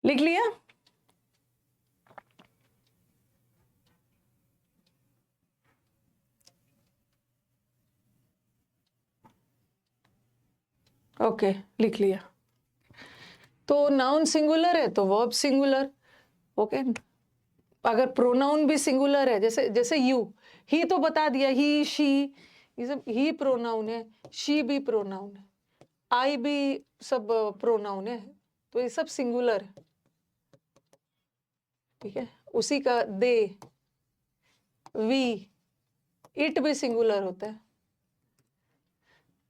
लिख लिया? ओके, लिख लिया। तो नाउन सिंगुलर है तो वर्ब सिंगुलर, ओके। अगर प्रोनाउन भी सिंगुलर है, जैसे जैसे यू, ही तो बता दिया, ही शी, ये सब ही प्रोनाउन है, शी भी प्रोनाउन है, आई भी सब प्रोनाउन है, तो ये सब सिंगुलर है, ठीक है। उसी का दे, वी, इट भी सिंगुलर होता है,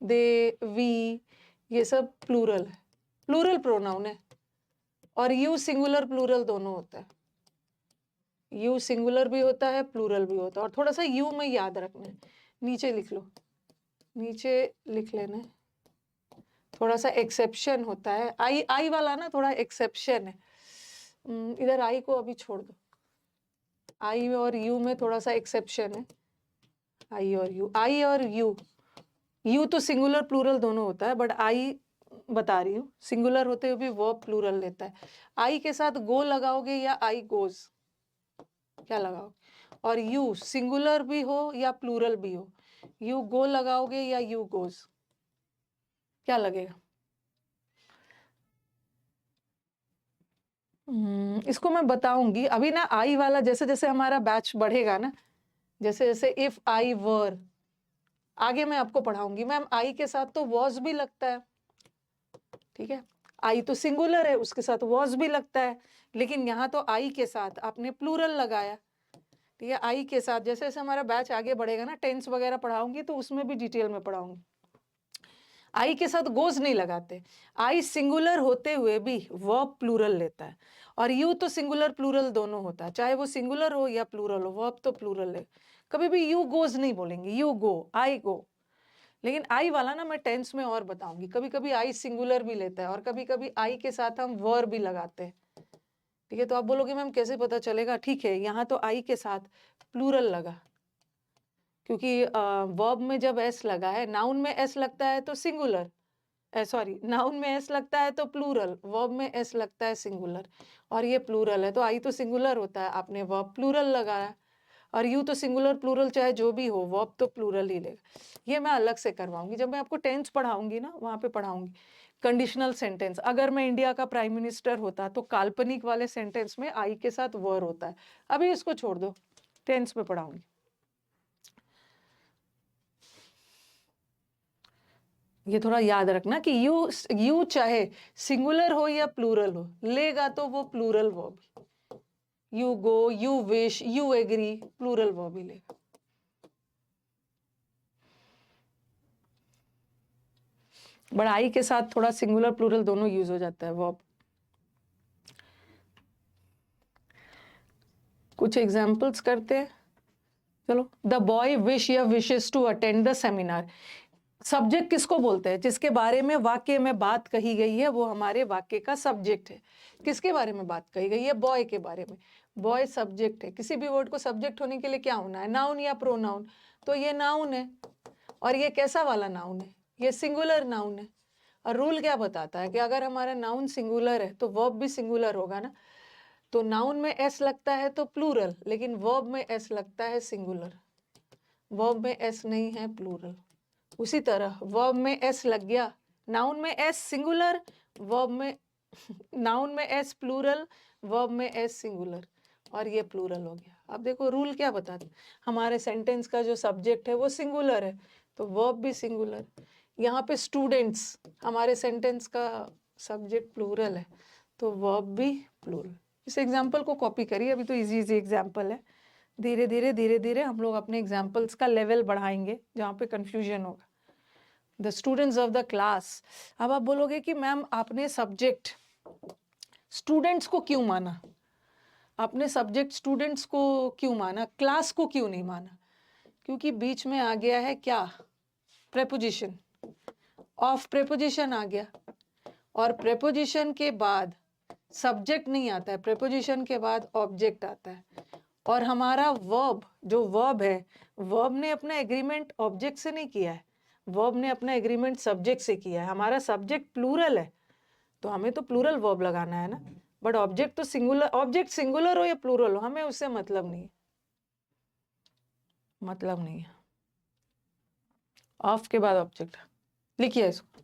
दे, वी, ये सब प्लूरल है, प्लूरल प्रोनाउन है। और यू सिंगुलर प्लूरल दोनों होता है, यू सिंगुलर भी होता है प्लूरल भी होता है। और थोड़ा सा यू में याद रखना है, नीचे लिख लो, नीचे लिख लेना है। थोड़ा सा एक्सेप्शन होता है, आई वाला ना थोड़ा एक्सेप्शन है। इधर आई को अभी छोड़ दो, आई और यू में थोड़ा सा एक्सेप्शन है। आई और यू तो सिंगुलर प्लूरल दोनों होता है, बट आई बता रही हूँ सिंगुलर होते हुए भी वर्ब प्लूरल लेता है। आई के साथ गो लगाओगे या आई गोज, क्या लगाओगे? और यू सिंगुलर भी हो या प्लूरल भी हो, यू गो लगाओगे या यू गोज, क्या लगेगा? इसको मैं बताऊंगी अभी ना। आई वाला जैसे जैसे हमारा बैच बढ़ेगा ना, जैसे जैसे इफ आई वर, आगे मैं आपको पढ़ाऊंगी। मैम आई के साथ तो वॉज भी लगता है, ठीक है। आई तो सिंगुलर है, उसके साथ वॉज भी लगता है, लेकिन यहाँ तो आई के साथ आपने प्लूरल लगाया, ठीक है। आई के साथ जैसे जैसे हमारा बैच आगे बढ़ेगा ना, टेंस वगैरह पढ़ाऊंगी तो उसमें भी डिटेल में पढ़ाऊंगी। आई के साथ गोज नहीं लगाते, आई सिंगुलर होते हुए भी वर्ब प्लूरल लेता है, और यू तो सिंगुलर प्लूरल दोनों होता है, चाहे वो सिंगुलर हो या प्लूरल हो, वर्ब तो प्लूरल है। कभी भी यू गोज नहीं बोलेंगे, यू गो, आई गो। लेकिन आई वाला ना मैं टेंस में और बताऊंगी, कभी कभी आई सिंगुलर भी लेता है और कभी कभी आई के साथ हम वर्ब भी लगाते हैं, ठीक है। तो आप बोलोगे मैम कैसे पता चलेगा? ठीक है, यहाँ तो आई के साथ प्लूरल लगा, क्योंकि वर्ब में जब एस लगा है, नाउन में एस लगता है तो सिंगुलर, सॉरी, नाउन में एस लगता है तो प्लूरल, वर्ब में एस लगता है सिंगुलर, और ये प्लूरल है तो आई तो सिंगुलर होता है, आपने वर्ब प्लूरल लगाया, और यू तो सिंगुलर प्लूरल चाहे जो भी हो, वर्ब तो प्लूरल ही लेगा। ये मैं अलग से करवाऊंगी, जब मैं आपको टेंस पढ़ाऊंगी ना, वहां पे पढ़ाऊंगी कंडीशनल सेंटेंस। अगर मैं इंडिया का प्राइम मिनिस्टर होता तो काल्पनिक वाले सेंटेंस में आई के साथ वर होता है। अभी इसको छोड़ दो, टेंस में पढ़ाऊंगी। ये थोड़ा याद रखना कि यू चाहे सिंगुलर हो या प्लूरल हो, लेगा तो वो plural verb. You go, you wish, you agree, plural verb ही लेगा। बट आई के साथ थोड़ा सिंगुलर प्लूरल दोनों यूज हो जाता है वर्ब। कुछ एग्जाम्पल्स करते हैं, चलो। द बॉय विश या wishes to attend the seminar. Subject किसको बोलते हैं? जिसके बारे में वाक्य में बात कही गई है वो हमारे वाक्य का सब्जेक्ट है। किसके बारे में बात कही गई है? बॉय के बारे में। बॉय सब्जेक्ट है। किसी भी वर्ड को सब्जेक्ट होने के लिए क्या होना है? नाउन या प्रोनाउन। तो ये नाउन है, और ये कैसा वाला नाउन है? ये सिंगुलर नाउन है। और रूल क्या बताता है कि अगर हमारा नाउन सिंगुलर है तो वर्ब भी सिंगुलर होगा ना। तो नाउन में एस लगता है तो प्लूरल, लेकिन वर्ब में एस लगता है सिंगुलर। वर्ब में एस नहीं है, प्लूरल। उसी तरह वर्ब में एस लग गया, नाउन में एस सिंगुलर, वर्ब में नाउन में एस प्लूरल, वर्ब में एस सिंगुलर, और ये प्लूरल हो गया। अब देखो रूल क्या बताते हैं, हमारे सेंटेंस का जो सब्जेक्ट है वो सिंगुलर है तो वर्ब भी सिंगुलर। यहाँ पे स्टूडेंट्स, हमारे सेंटेंस का सब्जेक्ट प्लूरल है तो वर्ब भी प्लूरल। इस एग्जाम्पल को कॉपी करिए, अभी तो इजी इजी एग्जाम्पल है। धीरे धीरे हम लोग अपने एग्जाम्पल्स का लेवल बढ़ाएंगे जहाँ पे कंफ्यूजन होगा। The students of the class. अब आप बोलोगे कि मैम आपने सब्जेक्ट स्टूडेंट्स को क्यों माना? आपने सब्जेक्ट स्टूडेंट्स को क्यों माना, क्लास को क्यों नहीं माना? क्योंकि बीच में आ गया है क्या? प्रेपोजिशन। ऑफ प्रेपोजिशन आ गया, और प्रेपोजिशन के बाद सब्जेक्ट नहीं आता है, प्रेपोजिशन के बाद ऑब्जेक्ट आता है। और हमारा वर्ब, जो वर्ब है, वर्ब ने अपना एग्रीमेंट ऑब्जेक्ट से नहीं किया है, वर्ब ने अपना एग्रीमेंट सब्जेक्ट से किया है। हमारा सब्जेक्ट प्लूरल है तो हमें तो प्लूरल वर्ब लगाना है ना। बट ऑब्जेक्ट तो सिंगुलर, ऑब्जेक्ट सिंगुलर हो या प्लूरल हो हमें उससे मतलब नहीं है, मतलब नहीं है। ऑफ के बाद ऑब्जेक्ट लिखिए इसको।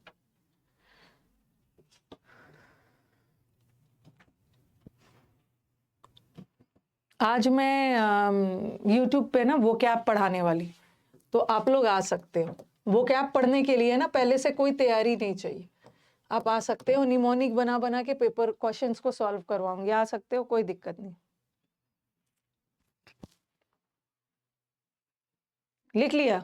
आज मैं YouTube पे ना वो कैप पढ़ाने वाली, तो आप लोग आ सकते हो। वो कैप पढ़ने के लिए ना पहले से कोई तैयारी नहीं चाहिए, आप आ सकते हो। निमोनिक बना बना के पेपर क्वेश्चंस को सॉल्व करवाऊंगी, आ सकते हो, कोई दिक्कत नहीं। लिख लिया?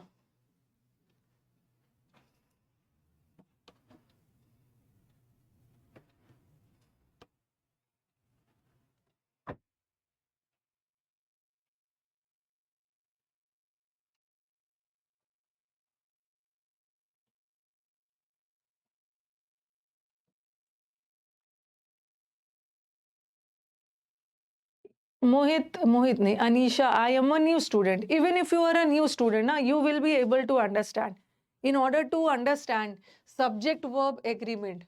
मोहित नहीं, Anisha, I am a new student. Even if you are a new student ना, you will be able to understand. In order to understand subject verb agreement,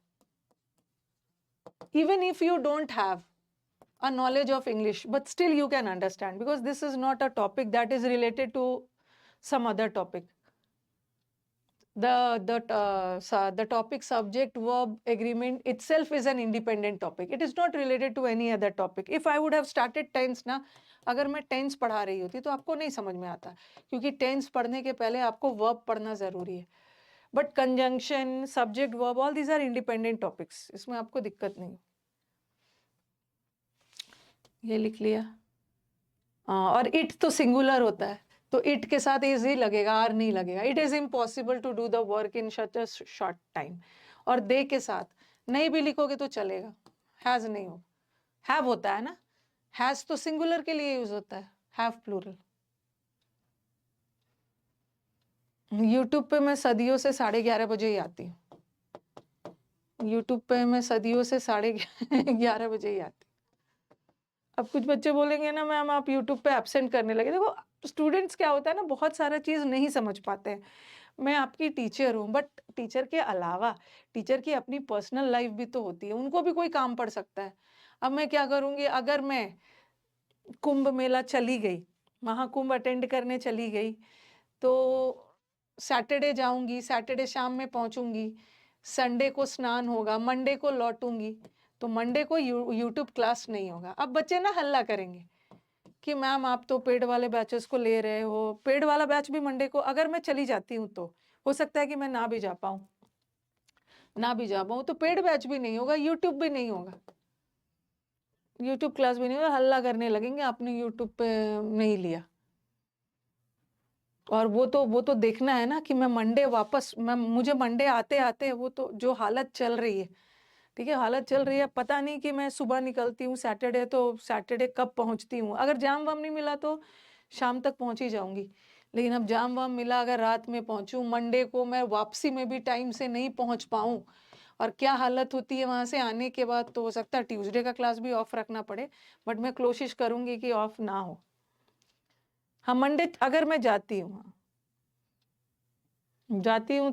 even if you don't have a knowledge of English, but still you can understand, because this is not a topic that is related to some other topic. The topic subject verb agreement itself is an independent topic. It is not related to any other topic. If I would have started tense ना, अगर मैं tense पढ़ा रही होती तो आपको नहीं समझ में आता, क्योंकि टेंस पढ़ने के पहले आपको वर्ब पढ़ना जरूरी है। But conjunction, subject verb, all these are independent topics, इसमें आपको दिक्कत नहीं। ये लिख लिया। और इट तो सिंगुलर होता है तो इट के साथ इज ही लगेगा, आर नहीं लगेगा। It is impossible to do the work in such a short time. और दे के साथ नहीं भी लिखोगे तो चलेगा, हैज नहीं हो। हैव होता है ना, हैज तो सिंगुलर के लिए यूज होता है, हैव प्लूरल। यूट्यूब पे मैं सदियों से 11:30 बजे ही आती हूँ। यूट्यूब पे मैं सदियों से 11:30 बजे ही आती हूँ। अब कुछ बच्चे बोलेंगे ना मैम आप यूट्यूब पे एब्सेंट करने लगे। देखो स्टूडेंट्स क्या होता है ना, बहुत सारा चीज़ नहीं समझ पाते हैं, मैं आपकी टीचर हूँ, बट टीचर के अलावा टीचर की अपनी पर्सनल लाइफ भी तो होती है, उनको भी कोई काम पड़ सकता है। अब मैं क्या करूँगी, अगर मैं कुंभ मेला चली गई, महाकुंभ अटेंड करने चली गई, तो सैटरडे जाऊंगी, सैटरडे शाम में पहुंचूंगी, संडे को स्नान होगा, मंडे को लौटूंगी, तो मंडे को यूट्यूब क्लास नहीं होगा। अब बच्चे ना हल्ला करेंगे कि मैम आप तो पेड वाले बैचेस को ले रहे हो, पेड वाला बैच भी मंडे को अगर मैं चली जाती हूँ तो हो सकता है कि मैं ना भी जा पाऊँ, तो पेड बैच भी नहीं होगा, यूट्यूब भी नहीं होगा, यूट्यूब क्लास भी नहीं होगा, हल्ला करने लगेंगे आपने यूट्यूब पे नहीं लिया। और वो तो देखना है ना कि मैं मुझे मंडे आते आते वो तो जो हालत चल रही है, ठीक है, हालत चल रही है, पता नहीं कि मैं सुबह निकलती हूँ सैटरडे, तो सैटरडे कब पहुँचती हूँ। अगर जाम वाम नहीं मिला तो शाम तक पहुँच ही जाऊंगी, लेकिन अब जाम वाम मिला, अगर रात में पहुँचूँ, मंडे को मैं वापसी में भी टाइम से नहीं पहुँच पाऊँ, और क्या हालत होती है वहाँ से आने के बाद, तो हो सकता है ट्यूसडे का क्लास भी ऑफ रखना पड़े, बट मैं कोशिश करूँगी कि ऑफ ना हो। हाँ, मंडे अगर मैं जाती हूँ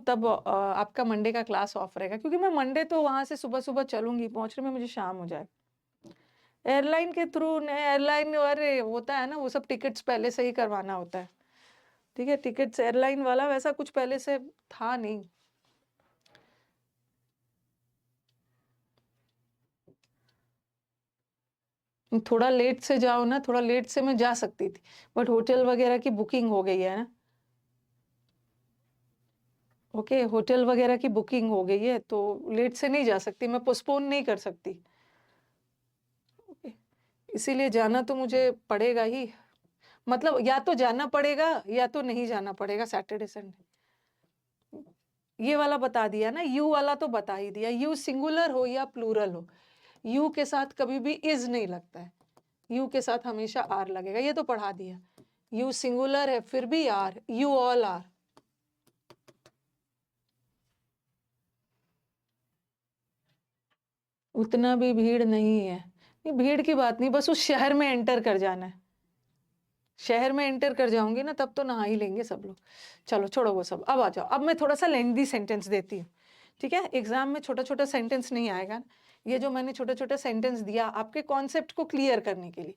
तब आपका मंडे का क्लास ऑफ रहेगा, क्योंकि मैं मंडे तो वहां से सुबह सुबह चलूंगी, पहुंचने में मुझे शाम हो जाए। एयरलाइन के थ्रू, एयरलाइन अरे होता है ना, वो सब टिकट्स पहले से ही करवाना होता है, ठीक है, टिकट्स एयरलाइन वाला वैसा कुछ पहले से था नहीं। थोड़ा लेट से जाओ ना, थोड़ा लेट से मैं जा सकती थी, बट होटल वगैरह की बुकिंग हो गई है ना, ओके, होटल वगैरह की बुकिंग हो गई है, तो लेट से नहीं जा सकती, मैं पोस्टपोन नहीं कर सकती, ओके, इसीलिए जाना तो मुझे पड़ेगा ही, मतलब या तो जाना पड़ेगा या तो नहीं जाना पड़ेगा सैटरडे संडे। ये वाला बता दिया ना, यू वाला तो बता ही दिया, यू सिंगुलर हो या प्लूरल हो, यू के साथ कभी भी इज नहीं लगता है, यू के साथ हमेशा आर लगेगा, ये तो पढ़ा दिया। यू सिंगुलर है फिर भी आर, यू ऑल आर। उतना भी भीड़ नहीं है, नहीं भीड़ की बात नहीं, बस उस शहर में एंटर कर जाना है, शहर में एंटर कर जाऊंगी ना तब तो नहा ही लेंगे सब लोग। चलो छोड़ो वो सब, अब आ जाओ, अब मैं थोड़ा सा लेंथी सेंटेंस देती हूँ, ठीक है, एग्जाम में छोटा छोटा सेंटेंस नहीं आएगा, ये जो मैंने छोटा छोटा सेंटेंस दिया आपके कॉन्सेप्ट को क्लियर करने के लिए,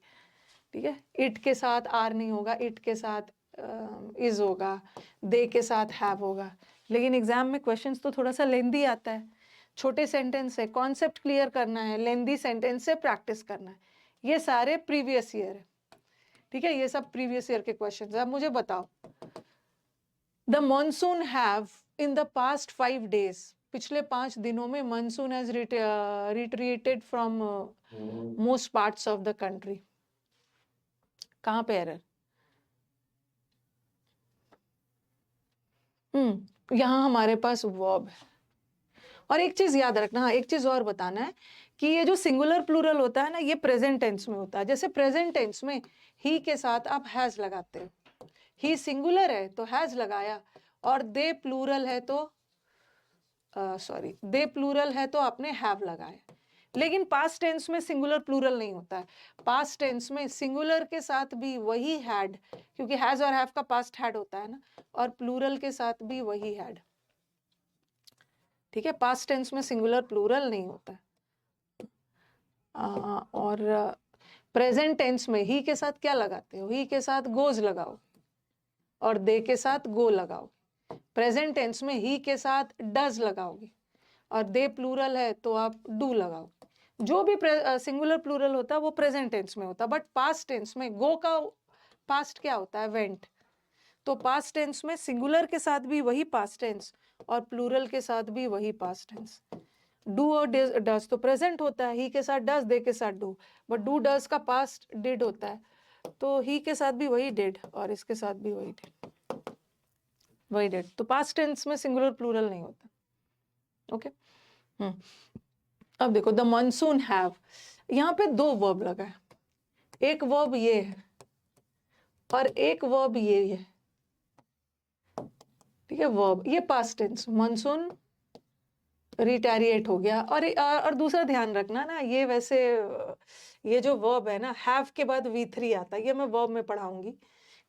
ठीक है, इट के साथ आर नहीं होगा, इट के साथ इज होगा, दे के साथ हैव होगा, लेकिन एग्जाम में क्वेश्चंस तो थोड़ा सा लेंदी आता है, छोटे सेंटेंस है, कॉन्सेप्ट क्लियर करना है, लेंदी सेंटेंस से प्रैक्टिस करना है, ये सारे प्रीवियस ईयर है, ठीक है, ये सब प्रीवियस ईयर के क्वेश्चंस। अब मुझे बताओ, the monsoon have in the past 5 days, पिछले 5 दिनों में monsoon has retreated from most parts of the country, कहाँ पे एरर? यहाँ हमारे पास वर्ब है, और एक चीज याद रखना, हाँ एक चीज और बताना है कि ये जो सिंगुलर प्लूरल होता है ना, ये प्रेजेंट टेंस में होता है, जैसे प्रेजेंट टेंस में ही के साथ आप हैज लगाते हो, ही सिंगुलर है तो हैज लगाया, और दे प्लूरल है तो दे प्लूरल है तो आपने हैव लगाया, लेकिन पास्ट टेंस में सिंगुलर प्लूरल नहीं होता है, पास्ट टेंस में सिंगुलर के साथ भी वही हैड, क्योंकि हैज और हैव का पास्ट हैड होता है ना, और प्लूरल के साथ भी वही हैड, ठीक है, पास्ट टेंस में सिंगुलर प्लूरल नहीं होता है। और प्रेजेंट टेंस में ही के साथ क्या लगाते हो, ही के साथ गोज लगाओ और दे के साथ गो लगाओ, प्रेजेंट टेंस में ही के साथ डज लगाओगे, और दे प्लूरल है तो आप डू लगाओ, जो भी सिंगुलर प्लूरल होता है वो प्रेजेंट टेंस में होता है, बट पास्ट टेंस में गो का पास्ट क्या होता है, वेंट, तो पास्ट टेंस में सिंगुलर के साथ भी वही पास्ट टेंस और प्लूरल के साथ भी वही पास्ट टेंस, डू और डज तो प्रेजेंट होता है, ही के साथ डज, दे के साथ डू, बट डू डज का पास्ट डिड होता है, तो ही के साथ भी वही डिड और इसके साथ भी वही डिड, तो पास्ट टेंस में सिंगुलर प्लूरल नहीं होता, ओके। अब देखो, द मानसून हैव, यहाँ पे 2 वर्ब लगा है, एक वर्ब ये है और एक वर्ब ये है, ठीक है, वर्ब ये पास्ट टेंस, मानसून रिटेरिएट हो गया, और दूसरा ध्यान रखना ना, ये वैसे ये जो वर्ब है ना, हैव के बाद V3 आता है, ये मैं वर्ब में पढ़ाऊंगी,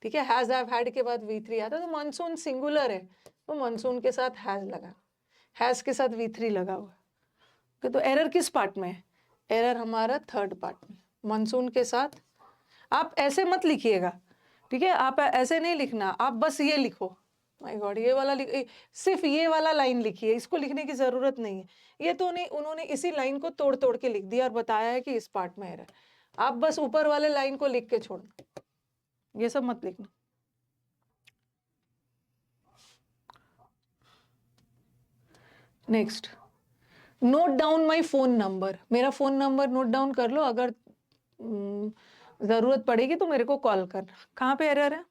ठीक है, हैज हैव हैड के बाद V3 आता है, तो मानसून सिंगुलर है तो मानसून के साथ हैज लगा, हैज के साथ V3 लगा हुआ है। तो एरर किस पार्ट में है? एरर हमारा थर्ड पार्ट में। मानसून के साथ आप ऐसे मत लिखिएगा, ठीक है, आप ऐसे नहीं लिखना, आप बस ये लिखो, माय गॉड ये वाला सिर्फ ये वाला लाइन लिखिए, इसको लिखने की जरूरत नहीं है। ये तो नहीं, उन्होंने इसी लाइन को तोड़ तोड़ के लिख दिया और बताया है कि इस पार्ट में एरर। आप बस ऊपर वाले लाइन को लिख के छोड़ना, ये सब मत लिखना। Next, note down my phone number. मेरा फोन नंबर नोट डाउन कर लो, अगर जरूरत पड़ेगी तो मेरे को कॉल करना। कहाँ पे एरर है?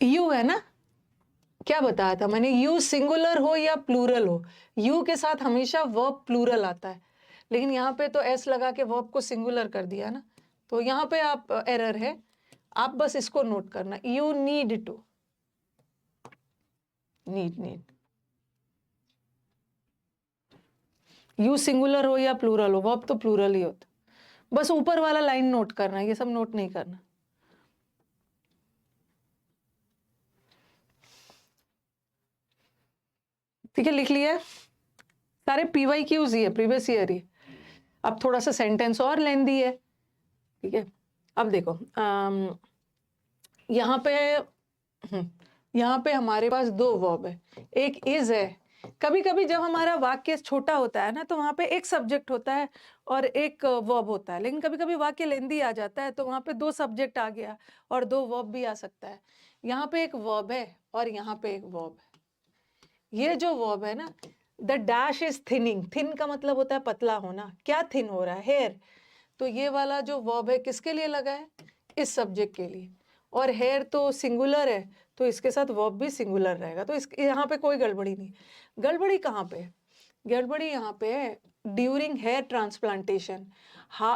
यू है ना, क्या बताया था मैंने, यू सिंगुलर हो या प्लूरल हो, यू के साथ हमेशा वर्ब प्लूरल आता है, लेकिन यहाँ पे तो एस लगा के वर्ब को सिंगुलर कर दिया ना, तो यहाँ पे आप एरर है, आप बस इसको नोट करना, you need to, need you singular हो या प्लूरल हो, वर्ब तो प्लूरल ही होता, बस ऊपर वाला लाइन नोट करना, ये सब नोट नहीं करना। ठीक है, लिख लिया, सारे PYQs ही है, प्रीवियस ईयर ही। अब थोड़ा सा सेंटेंस और लेंदी है, ठीक है। अब देखो यहाँ पे हमारे पास दो वर्ब है, एक इज है। कभी कभी जब हमारा वाक्य छोटा होता है ना, तो वहाँ पे एक सब्जेक्ट होता है और एक वर्ब होता है, लेकिन कभी कभी वाक्य लेंदी आ जाता है तो वहाँ पे दो सब्जेक्ट आ गया और दो वर्ब भी आ सकता है। यहाँ पे एक वर्ब है और यहाँ पे एक वर्ब है। ये जो वर्ब है ना, the dash is thinning, thin का मतलब होता है पतला होना, क्या थिन हो रहा है? हेयर। तो ये वाला जो वर्ब है किसके लिए लगा है? इस सब्जेक्ट के लिए, और हेयर तो सिंगुलर है तो इसके साथ वर्ब भी सिंगुलर रहेगा, तो इस यहाँ पे कोई गड़बड़ी नहीं। गड़बड़ी कहाँ पे है? गड़बड़ी यहाँ पे है during hair transplantation.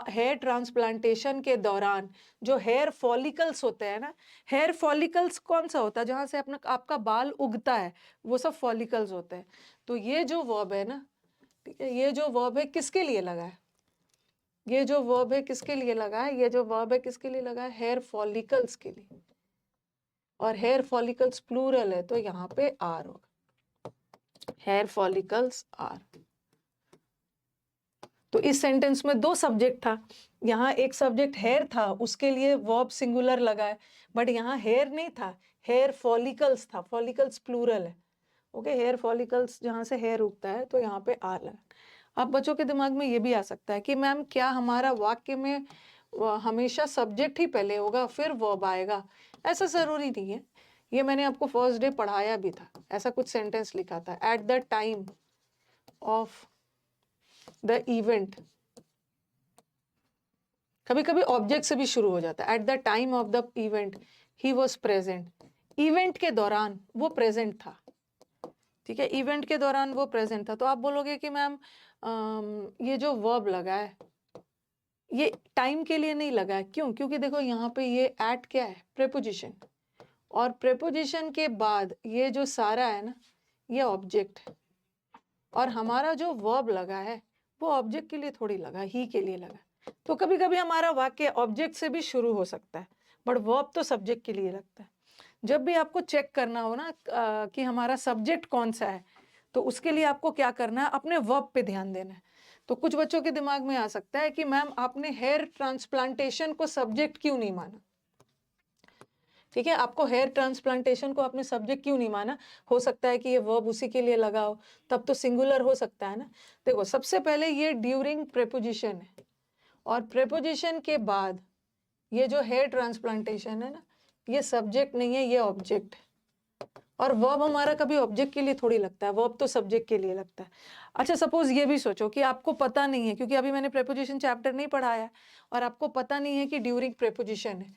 Hair transplantation के दौरान जो हेयर फॉलिकल्स होते हैं ना, हेयर फॉलिकल्स कौन सा होता है? जहाँ से अपना आपका बाल उगता है, वो सब फॉलिकल्स होते हैं। तो ये जो वर्ब है ना, ठीक है, ये जो वर्ब है किसके लिए लगा है? ये जो वर्ब है किसके लिए लगा है? ये जो वर्ब है किसके लिए लगा है? हेयर फॉलिकल्स के लिए, और हेयर फॉलिकल्स प्लूरल है तो यहाँ पे आर होगा, हेयर फॉलिकल्स आर। तो इस सेंटेंस में दो सब्जेक्ट था, यहाँ एक सब्जेक्ट हेयर था, उसके लिए वर्ब सिंगुलर लगा है, बट यहाँ हेयर नहीं था, हेयर फॉलिकल्स था, फॉलिकल्स प्लूरल है। ओके, हेयर फॉलिकल्स जहाँ से हेयर उगता है तो यहाँ पे आर लगा। अब बच्चों के दिमाग में ये भी आ सकता है कि मैम क्या हमारा वाक्य में हमेशा सब्जेक्ट ही पहले होगा फिर वर्ब आएगा? ऐसा जरूरी नहीं है, ये मैंने आपको फर्स्ट डे पढ़ाया भी था, ऐसा कुछ सेंटेंस लिखा था, at the time of the event. कभी कभी ऑब्जेक्ट से भी शुरू हो जाता है, at the time of the event he was present, event के दौरान वो प्रेजेंट था, ठीक है, इवेंट के दौरान वो प्रेजेंट था। तो आप बोलोगे कि मैम ये जो वर्ब लगा है ये टाइम के लिए नहीं लगा है, क्यों? क्योंकि देखो यहाँ पे ये एट क्या है? प्रेपोजिशन, और प्रेपोजिशन के बाद ये जो सारा है ना, ये ऑब्जेक्ट है, और हमारा जो वर्ब लगा है वो ऑब्जेक्ट के लिए थोड़ी लगा, ही के लिए लगा। तो कभी कभी हमारा वाक्य ऑब्जेक्ट से भी शुरू हो सकता है, बट वर्ब तो सब्जेक्ट के लिए लगता है। जब भी आपको चेक करना हो ना कि हमारा सब्जेक्ट कौन सा है, तो उसके लिए आपको क्या करना है? अपने वर्ब पे ध्यान देना है। तो कुछ बच्चों के दिमाग में आ सकता है कि मैम आपने हेयर ट्रांसप्लांटेशन को सब्जेक्ट क्यों नहीं माना? ठीक है, आपको हेयर ट्रांसप्लांटेशन को आपने सब्जेक्ट क्यों नहीं माना? हो सकता है कि ये वर्ब उसी के लिए लगा हो, तब तो सिंगुलर हो सकता है ना। देखो, सबसे पहले ये ड्यूरिंग प्रेपोजिशन है, और प्रेपोजिशन के बाद ये जो हेयर ट्रांसप्लांटेशन है ना, ये सब्जेक्ट नहीं है, ये ऑब्जेक्ट है। और वर्ब हमारा कभी ऑब्जेक्ट के लिए थोड़ी लगता है, वर्ब तो सब्जेक्ट के लिए लगता है। अच्छा, सपोज ये भी सोचो कि आपको पता नहीं है, क्योंकि अभी मैंने प्रेपोजिशन चैप्टर नहीं पढ़ाया और आपको पता नहीं है कि ड्यूरिंग प्रेपोजिशन है,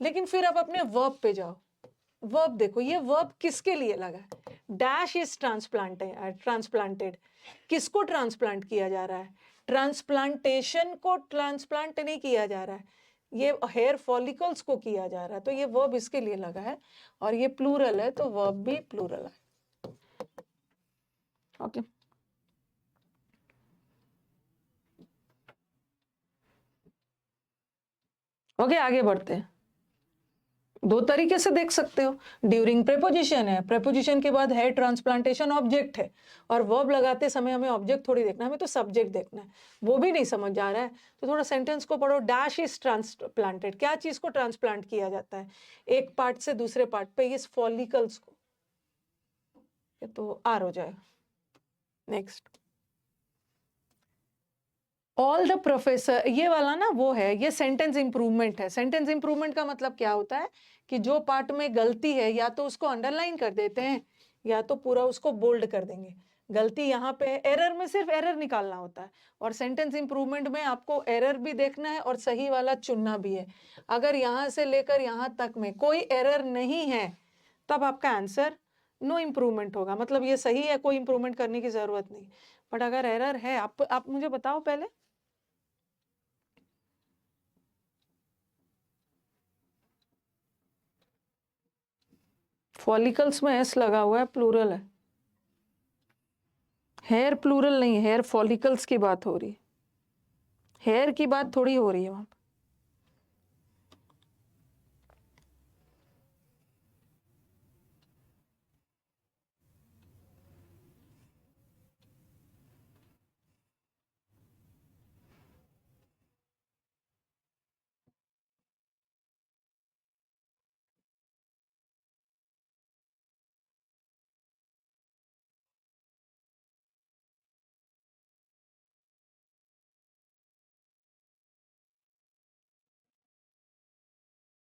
लेकिन फिर आप अपने वर्ब पे जाओ। वर्ब देखो, ये वर्ब किसके लिए लगा है? डैश इज ट्रांसप्लांटेड, किसको ट्रांसप्लांट किया जा रहा है? ट्रांसप्लांटेशन को ट्रांसप्लांट नहीं किया जा रहा है, ये हेयर फॉलिकल्स को किया जा रहा है, तो ये वर्ब इसके लिए लगा है, और ये प्लूरल है तो वर्ब भी प्लूरल है। ओके, ओके, आगे बढ़ते हैं। दो तरीके से देख सकते हो। ड्यूरिंग प्रेपोजिशन है, प्रेपोजिशन के बाद हेयर ट्रांसप्लांटेशन ऑब्जेक्ट है, और वर्ब लगाते समय हमें ऑब्जेक्ट थोड़ी देखना है, हमें तो सब्जेक्ट देखना है। वो भी नहीं समझ आ रहा है तो थोड़ा सेंटेंस को पढ़ो। डैश इज ट्रांसप्लांटेड, क्या चीज को ट्रांसप्लांट किया जाता है? एक पार्ट से दूसरे पार्ट पे, इस फॉलिकल्स को, ये तो आर हो जाएगा। नेक्स्ट, ऑल द प्रोफेसर, ये वाला ना वो है, ये सेंटेंस इंप्रूवमेंट है। सेंटेंस इंप्रूवमेंट का मतलब क्या होता है कि जो पार्ट में गलती है या तो उसको अंडरलाइन कर देते हैं या तो पूरा उसको बोल्ड कर देंगे। गलती यहाँ पे है, एरर में सिर्फ एरर निकालना होता है, और सेंटेंस इंप्रूवमेंट में आपको एरर भी देखना है और सही वाला चुनना भी है। अगर यहाँ से लेकर यहाँ तक में कोई एरर नहीं है तब आपका आंसर नो इम्प्रूवमेंट होगा, मतलब ये सही है, कोई इम्प्रूवमेंट करने की जरूरत नहीं। बट अगर एरर है, आप मुझे बताओ पहले, फॉलिकल्स में एस लगा हुआ है, प्लूरल है। हेयर प्लूरल नहीं, हेयर फॉलिकल्स की बात हो रही है, हेयर की बात थोड़ी हो रही है वहां पर।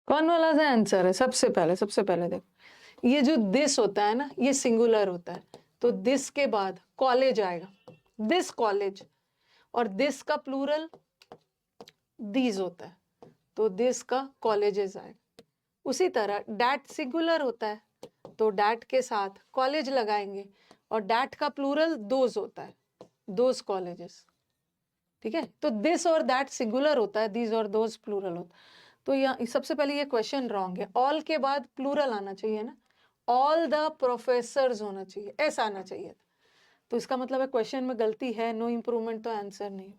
कौन वाला सा आंसर है? सबसे पहले देखो, ये जो दिस होता है ना, ये सिंगुलर होता है, तो दिस के बाद कॉलेज आएगा, दिस कॉलेज, और दिस का प्लूरल दीज होता है, तो दिस का कॉलेजेस आएगा। उसी तरह डैट सिंगुलर होता है तो डैट के साथ कॉलेज लगाएंगे, और डैट का प्लूरल दोज होता है, दोज कॉलेजेस। ठीक है, तो दिस और दैट सिंगुलर होता है, दिस और दोज प्लूरल होता है। तो यहाँ सबसे पहले ये क्वेश्चन रॉन्ग है, ऑल के बाद प्लूरल आना चाहिए ना, ऑल द प्रोफेसर्स होना चाहिए, ऐसा आना चाहिए था। तो इसका मतलब है क्वेश्चन में गलती है, नो इम्प्रूवमेंट, तो आंसर नहीं।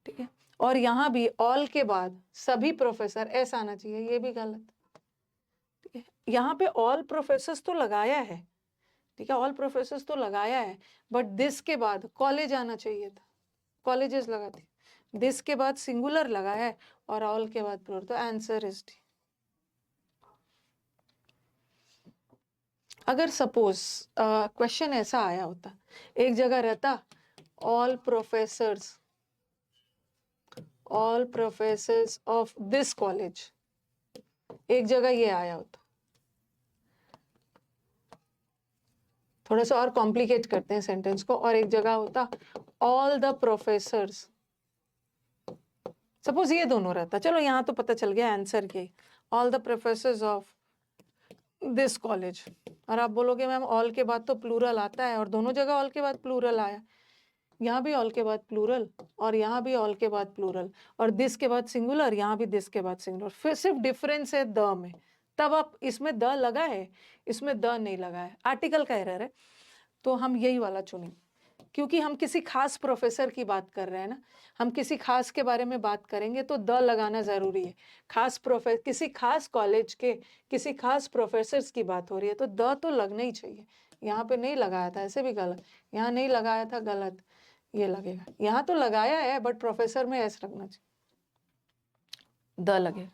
ठीक है, और यहाँ भी ऑल के बाद सभी प्रोफेसर ऐसा आना चाहिए, ये भी गलत। ठीक है, यहाँ पे ऑल प्रोफेसर्स तो लगाया है, ठीक है, ऑल प्रोफेसर्स तो लगाया है, बट दिस के बाद कॉलेज आना चाहिए था, कॉलेजेस लगाती, दिस के बाद सिंगुलर लगा है और ऑल के बाद प्लूरल, तो आंसर इज डी। अगर सपोज क्वेश्चन ऐसा आया होता, एक जगह रहता all professors of this college, एक जगह ये आया होता, थोड़ा सा और कॉम्प्लिकेट करते हैं सेंटेंस को, और एक जगह होता ऑल द प्रोफेसर्स, सपोज ये दोनों रहता, चलो यहाँ तो पता चल गया आंसर के, all the professors of this college, और आप बोलोगे मैम ऑल के बाद तो प्लूरल आता है, और दोनों जगह ऑल के बाद प्लूरल आया, यहाँ भी ऑल के बाद प्लूरल और यहाँ भी ऑल के बाद प्लूरल, और दिस के बाद सिंगुलर, यहाँ भी दिस के बाद सिंगुलर, फिर सिर्फ डिफरेंस है द में, तब आप इसमें द लगा है, इसमें द नहीं लगा है, आर्टिकल का एरर है, तो हम यही वाला चुनेंगे, क्योंकि हम किसी खास प्रोफेसर की बात कर रहे हैं ना, हम किसी खास के बारे में बात करेंगे तो द लगाना जरूरी है। किसी खास कॉलेज के किसी खास प्रोफेसर्स की बात हो रही है तो द तो लगना ही चाहिए। यहाँ पे नहीं लगाया था, ऐसे भी गलत, यहाँ नहीं लगाया था, गलत, ये लगेगा, यहाँ तो लगाया है बट प्रोफेसर में एस लगना चाहिए, द लगेगा।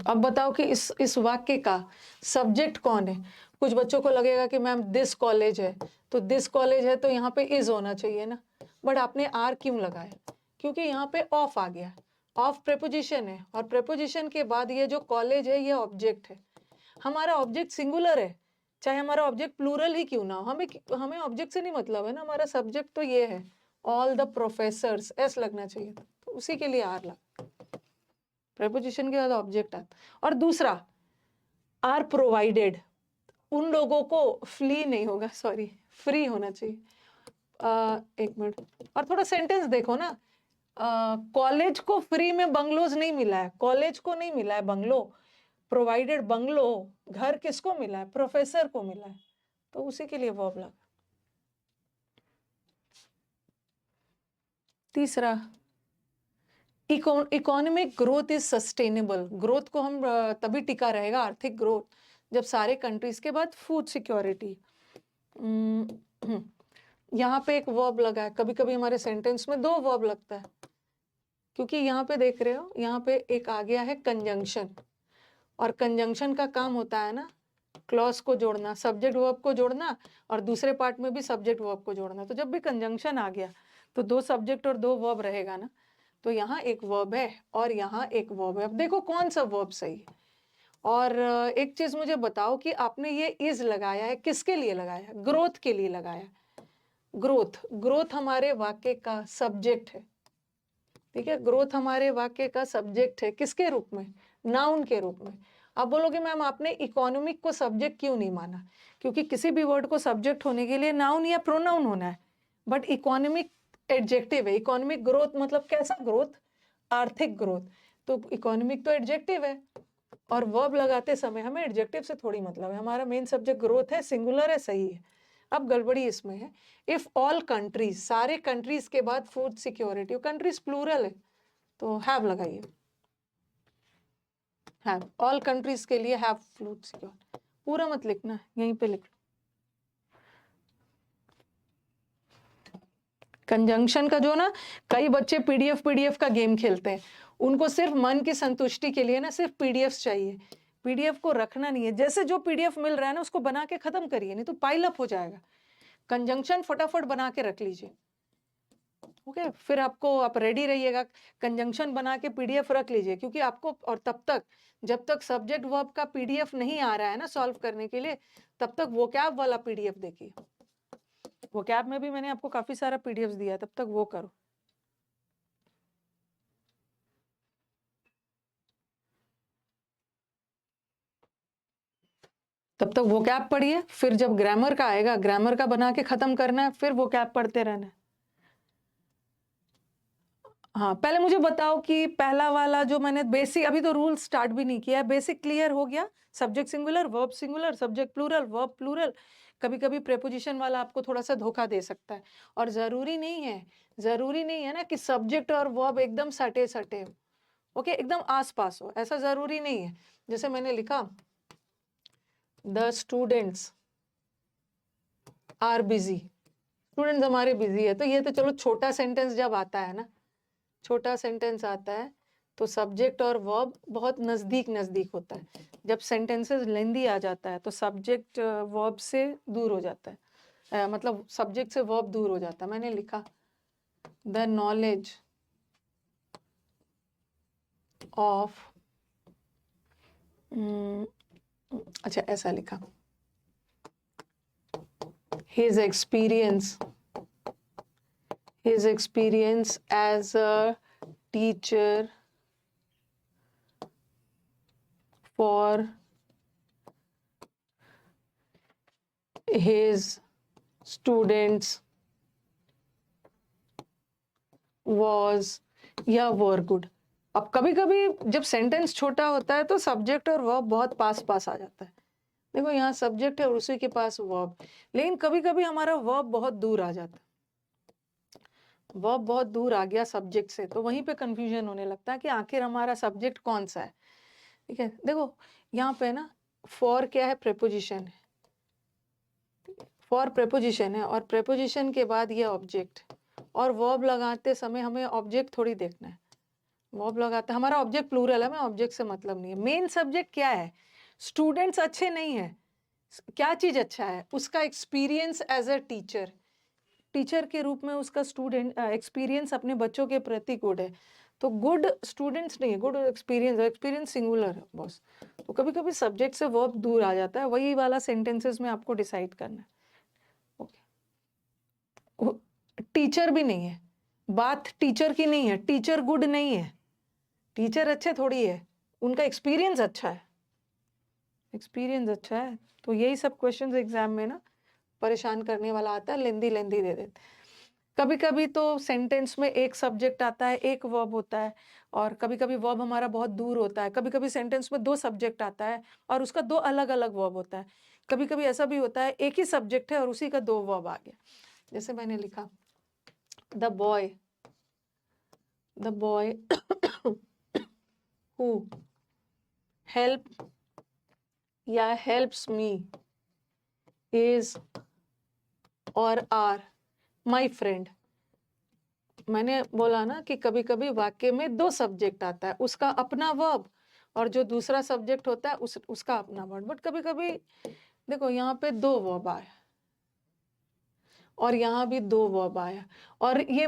अब बताओ कि इस वाक्य का सब्जेक्ट कौन है। कुछ बच्चों को लगेगा कि मैम दिस कॉलेज है, तो दिस कॉलेज है तो यहाँ पे इज होना चाहिए ना, बट आपने आर क्यों लगाया? क्योंकि यहाँ पे ऑफ आ गया, ऑफ प्रेपोजिशन है, और प्रेपोजिशन के बाद ये जो कॉलेज है ये ऑब्जेक्ट है, हमारा ऑब्जेक्ट सिंगुलर है, चाहे हमारा ऑब्जेक्ट प्लूरल ही क्यों ना हो, हमें ऑब्जेक्ट से नहीं मतलब है ना, हमारा सब्जेक्ट तो ये है, ऑल द प्रोफेसर्स, एस लगना चाहिए था, तो उसी के लिए आर लगा, प्रेपोजिशन के बाद ऑब्जेक्ट आता। और दूसरा, आर प्रोवाइडेड, उन लोगों को फ्ली नहीं होगा, सॉरी फ्री होना चाहिए। एक मिनट, और थोड़ा सेंटेंस देखो ना, कॉलेज को फ्री में बंगलोज नहीं मिला है, कॉलेज को नहीं मिला है बंगलो, प्रोवाइडेड बंगलो, घर किसको मिला है, प्रोफेसर को मिला है, तो उसी के लिए वर्ब लगा। तीसरा, economic growth is sustainable, growth को हम तभी टिका रहेगा, आर्थिक ग्रोथ, जब सारे कंट्रीज के बाद फूड सिक्योरिटी। यहाँ पे एक वर्ब लगा है, कभी कभी हमारे सेंटेंस में 2 वर्ब लगता है, क्योंकि यहाँ पे देख रहे हो, यहाँ पे एक आ गया है कंजंक्शन, और कंजंक्शन का काम होता है ना क्लॉज को जोड़ना, सब्जेक्ट वर्ब को जोड़ना, और दूसरे पार्ट में भी सब्जेक्ट वर्ब को जोड़ना। तो जब भी कंजंक्शन आ गया तो 2 सब्जेक्ट और 2 वर्ब रहेगा ना, तो यहाँ एक वर्ब है और यहाँ एक वर्ब है। अब देखो कौन सा वर्ब सही है। और एक चीज मुझे बताओ कि आपने ये इज लगाया है, किसके लिए लगाया, ग्रोथ के लिए लगाया। ग्रोथ, ग्रोथ हमारे वाक्य का सब्जेक्ट है, ठीक है, ग्रोथ हमारे वाक्य का सब्जेक्ट है, किसके रूप में, नाउन के रूप में। आप बोलोगे मैम आपने इकोनॉमिक को सब्जेक्ट क्यों नहीं माना, क्योंकि किसी भी वर्ड को सब्जेक्ट होने के लिए नाउन या प्रोनाउन होना है, बट इकोनॉमिक एडजेक्टिव है। इकोनॉमिक ग्रोथ मतलब कैसा ग्रोथ, आर्थिक ग्रोथ, तो इकोनॉमिक तो एडजेक्टिव है, और वर्ब लगाते समय हमें एडजेक्टिव से थोड़ी मतलब है, हमारा मेन सब्जेक्ट ग्रोथ है, सिंगुलर है, सही है। अब गड़बड़ी इसमें है, इफ ऑल कंट्रीज, सारे कंट्रीज के बाद फूड सिक्योरिटी, कंट्रीज प्लूरल है तो हैव लगाइए, हैव, ऑल कंट्रीज के लिए हैव फूड सिक्योरिटी, पूरा मत लिखना, यहीं पे लिख लो। कंजंक्शन का जो ना, कई बच्चे पीडीएफ का गेम खेलते हैं, उनको सिर्फ मन की संतुष्टि के लिए ना सिर्फ पीडीएफ चाहिए, पीडीएफ को रखना नहीं है, जैसे जो पीडीएफ मिल रहा है ना उसको बना के खत्म करिए, नहीं तो पाइल अप हो जाएगा। कंजंक्शन फटाफट बना के रख लीजिए, ओके, फिर आपको, आप रेडी रहिएगा, कंजंक्शन बना के पीडीएफ रख लीजिए, क्योंकि आपको, और तब तक, जब तक सब्जेक्ट वर्ब का पीडीएफ नहीं आ रहा है ना सॉल्व करने के लिए, तब तक वोकैब वाला पीडीएफ देखिए, वोकैब में भी मैंने आपको काफी सारा पीडीएफ दिया, तब तक वो करो। तब तक वोकैब पढ़िए, फिर जब ग्रामर का आएगा, ग्रामर का बना के खत्म करना है, फिर वोकैब पढ़ते रहना है। हाँ, पहले मुझे बताओ कि पहला वाला जो मैंने बेसिक, अभी तो रूल स्टार्ट भी नहीं किया है, बेसिक क्लियर हो गया, subject singular, verb singular, subject plural, verb plural. कभी कभी प्रेपोजिशन वाला आपको थोड़ा सा धोखा दे सकता है, और जरूरी नहीं है ना कि सब्जेक्ट और वर्ब एकदम सटे सटे हो, ओके, एकदम आसपास हो, ऐसा जरूरी नहीं है। जैसे मैंने लिखा the students are busy, students हमारे बिजी है, तो ये तो चलो छोटा सेंटेंस जब आता है ना, छोटा सेंटेंस आता है तो सब्जेक्ट और वर्ब बहुत नजदीक नजदीक होता है। जब सेंटेंसेस लेंदी आ जाता है तो सब्जेक्ट वर्ब से दूर हो जाता है, मतलब सब्जेक्ट से वर्ब दूर हो जाता है। मैंने लिखा द नॉलेज ऑफ, अच्छा ऐसा लिखा, his experience as a teacher for his students was या were good। अब कभी कभी जब सेंटेंस छोटा होता है तो सब्जेक्ट और वर्ब बहुत पास पास आ जाता है। देखो यहाँ सब्जेक्ट है और उसी के पास वर्ब, लेकिन कभी कभी हमारा वर्ब बहुत दूर आ जाता है, वर्ब बहुत दूर आ गया सब्जेक्ट से, तो वहीं पे कंफ्यूजन होने लगता है कि आखिर हमारा सब्जेक्ट कौन सा है। ठीक है, देखो यहाँ पे ना फॉर क्या है, प्रेपोजिशन है, फॉर प्रेपोजिशन है, और प्रेपोजिशन के बाद ये ऑब्जेक्ट, और वर्ब लगाते समय हमें ऑब्जेक्ट थोड़ी देखना है, वर्ब लगाते हमारा ऑब्जेक्ट प्लूरल है, हमें ऑब्जेक्ट से मतलब नहीं है। मेन सब्जेक्ट क्या है, स्टूडेंट्स अच्छे नहीं है, क्या चीज अच्छा है, उसका experience as a teacher, teacher के रूप में उसका स्टूडेंट एक्सपीरियंस अपने बच्चों के प्रति गुड है, तो गुड स्टूडेंट्स नहीं है, गुड एक्सपीरियंस, एक्सपीरियंस सिंगुलर है बॉस। तो कभी कभी सब्जेक्ट से वर्ब दूर आ जाता है, वही वाला सेंटेंसेस में आपको डिसाइड करना है। ओके, टीचर भी नहीं है, बात टीचर की नहीं है, टीचर गुड नहीं है, टीचर अच्छे थोड़ी है, उनका एक्सपीरियंस अच्छा है, एक्सपीरियंस अच्छा है। तो यही सब क्वेश्चंस एग्जाम में ना परेशान करने वाला आता है, लेंदी लेंदी दे देते। कभी कभी तो सेंटेंस में एक सब्जेक्ट आता है, एक वर्ब होता है, और कभी कभी वर्ब हमारा बहुत दूर होता है। कभी कभी सेंटेंस में दो सब्जेक्ट आता है और उसका दो अलग अलग वर्ब होता है। कभी कभी ऐसा भी होता है एक ही सब्जेक्ट है और उसी का दो वर्ब आ गया। जैसे मैंने लिखा द बॉय हु हेल्प या हेल्प्स मी इज और आर माई फ्रेंड। मैंने बोला ना कि कभी कभी वाक्य में दो सब्जेक्ट आता है, उसका अपना वर्ब और जो दूसरा सब्जेक्ट होता है उसका अपना वर्ब। बट कभी कभी देखो यहाँ पे दो वर्ब आया और यहाँ भी दो वर्ब आया, और ये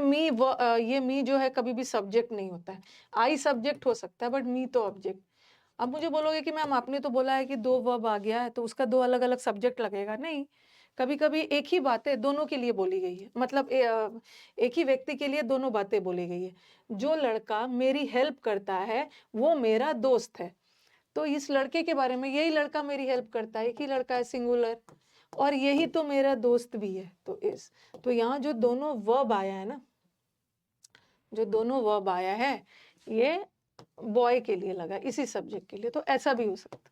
मी जो है कभी भी सब्जेक्ट नहीं होता है। आई सब्जेक्ट हो सकता है बट मी तो ऑब्जेक्ट। अब मुझे बोलोगे कि मैम आपने तो बोला है कि दो वर्ब आ गया है तो उसका दो अलग अलग सब्जेक्ट लगेगा। नहीं, कभी कभी एक ही बातें दोनों के लिए बोली गई है, मतलब एक ही व्यक्ति के लिए दोनों बातें बोली गई है। जो लड़का मेरी हेल्प करता है वो मेरा दोस्त है, तो इस लड़के के बारे में, यही लड़का मेरी हेल्प करता है, एक ही लड़का है सिंगुलर, और यही तो मेरा दोस्त भी है। तो यहाँ जो दोनों वर्ब आया है ना, जो दोनों वर्ब आया है ये बॉय के लिए लगा, इसी सब्जेक्ट के लिए। तो ऐसा भी हो सकता।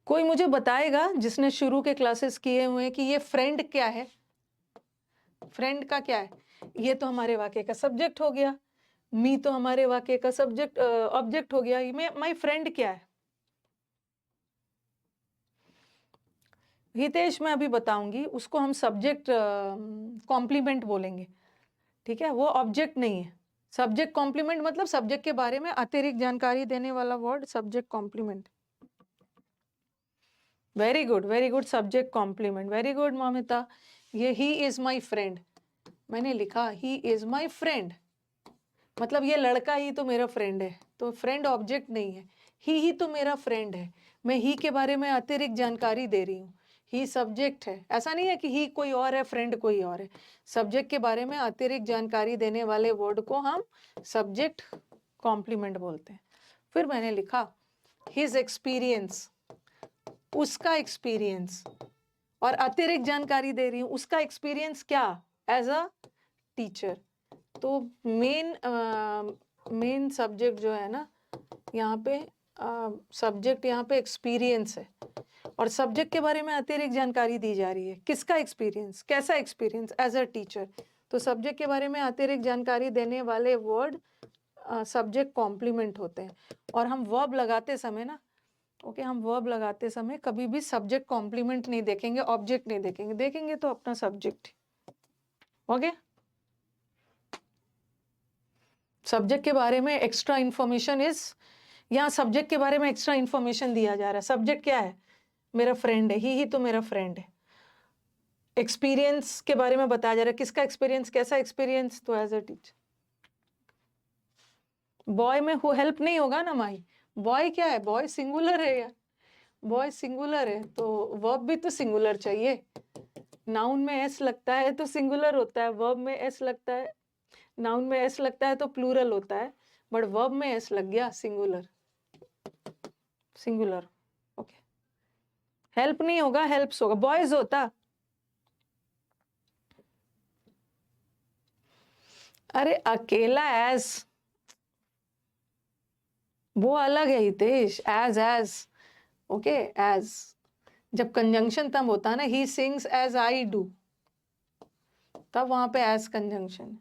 कोई मुझे बताएगा जिसने शुरू के क्लासेस किए हुए हैं कि ये फ्रेंड क्या है? फ्रेंड का क्या है? ये तो हमारे वाक्य का सब्जेक्ट हो गया, मी तो हमारे वाक्य का सब्जेक्ट ऑब्जेक्ट हो गया। ये माय फ्रेंड क्या है? हितेश मैं अभी बताऊंगी, उसको हम सब्जेक्ट कॉम्प्लीमेंट बोलेंगे, ठीक है? वो ऑब्जेक्ट नहीं है। सब्जेक्ट कॉम्प्लीमेंट मतलब सब्जेक्ट के बारे में अतिरिक्त जानकारी देने वाला word subject complement. Very good subject complement, very good Mamita. ये ही इज माई फ्रेंड, मैंने लिखा ही इज माई फ्रेंड, मतलब ये लड़का ही तो मेरा फ्रेंड है। तो फ्रेंड ऑब्जेक्ट नहीं है, ही तो मेरा फ्रेंड है। मैं ही के बारे में अतिरिक्त जानकारी दे रही हूँ, ही सब्जेक्ट है। ऐसा नहीं है कि ही कोई और है, फ्रेंड कोई और है। सब्जेक्ट के बारे में अतिरिक्त जानकारी देने वाले वर्ड को हम सब्जेक्ट कॉम्प्लीमेंट बोलते हैं। फिर मैंने लिखा हिज एक्सपीरियंस, उसका एक्सपीरियंस, और अतिरिक्त जानकारी दे रही हूँ उसका एक्सपीरियंस क्या, एज अ टीचर। तो मेन सब्जेक्ट जो है ना यहाँ पे, सब्जेक्ट यहाँ पे एक्सपीरियंस है, और सब्जेक्ट के बारे में अतिरिक्त जानकारी दी जा रही है। किसका एक्सपीरियंस, कैसा एक्सपीरियंस, एज अ टीचर। तो सब्जेक्ट के बारे में अतिरिक्त जानकारी देने वाले वर्ड सब्जेक्ट कॉम्प्लीमेंट होते हैं। और हम वर्ब लगाते समय ना, ओके, हम वर्ब लगाते समय कभी भी सब्जेक्ट कॉम्प्लीमेंट नहीं देखेंगे, ऑब्जेक्ट नहीं देखेंगे, देखेंगे तो अपना सब्जेक्ट। ओके, सब्जेक्ट के बारे में एक्स्ट्रा इंफॉर्मेशन इज, यहाँ सब्जेक्ट के बारे में एक्स्ट्रा इंफॉर्मेशन दिया जा रहा है। सब्जेक्ट क्या है? मेरा फ्रेंड है, ही तो मेरा फ्रेंड है। एक्सपीरियंस के बारे में बताया जा रहा है, किसका एक्सपीरियंस, कैसा एक्सपीरियंस, तो एज अ टीचर। बॉय में हु हेल्प नहीं होगा ना माई, बॉय क्या है, बॉय सिंगुलर है यार, बॉय सिंगुलर है तो वर्ब भी तो सिंगुलर चाहिए। नाउन में एस लगता है तो सिंगुलर होता है, वर्ब में एस लगता है, नाउन में एस लगता है तो प्लूरल होता है, बट वर्ब में एस लग गया, सिंगुलर, सिंगुलर। ओके, हेल्प नहीं होगा, हेल्प्स होगा, बॉयज होता। अरे अकेला एज, वो अलग है हितेश, एज ओके, एज जब कंजंक्शन तब होता है ना, he sings as I do, तब वहां पे एज कंजंक्शन।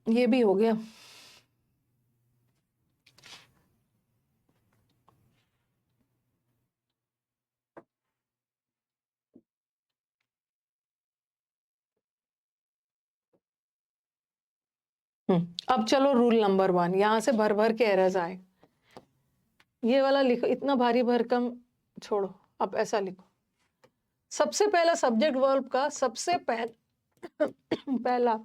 ये भी हो गया। अब चलो रूल नंबर 1, यहां से भर भर के एरर्स आए। ये वाला लिखो, इतना भारी भरकम छोड़ो, अब ऐसा लिखो। सबसे पहला सब्जेक्ट वर्ब का सबसे पहला,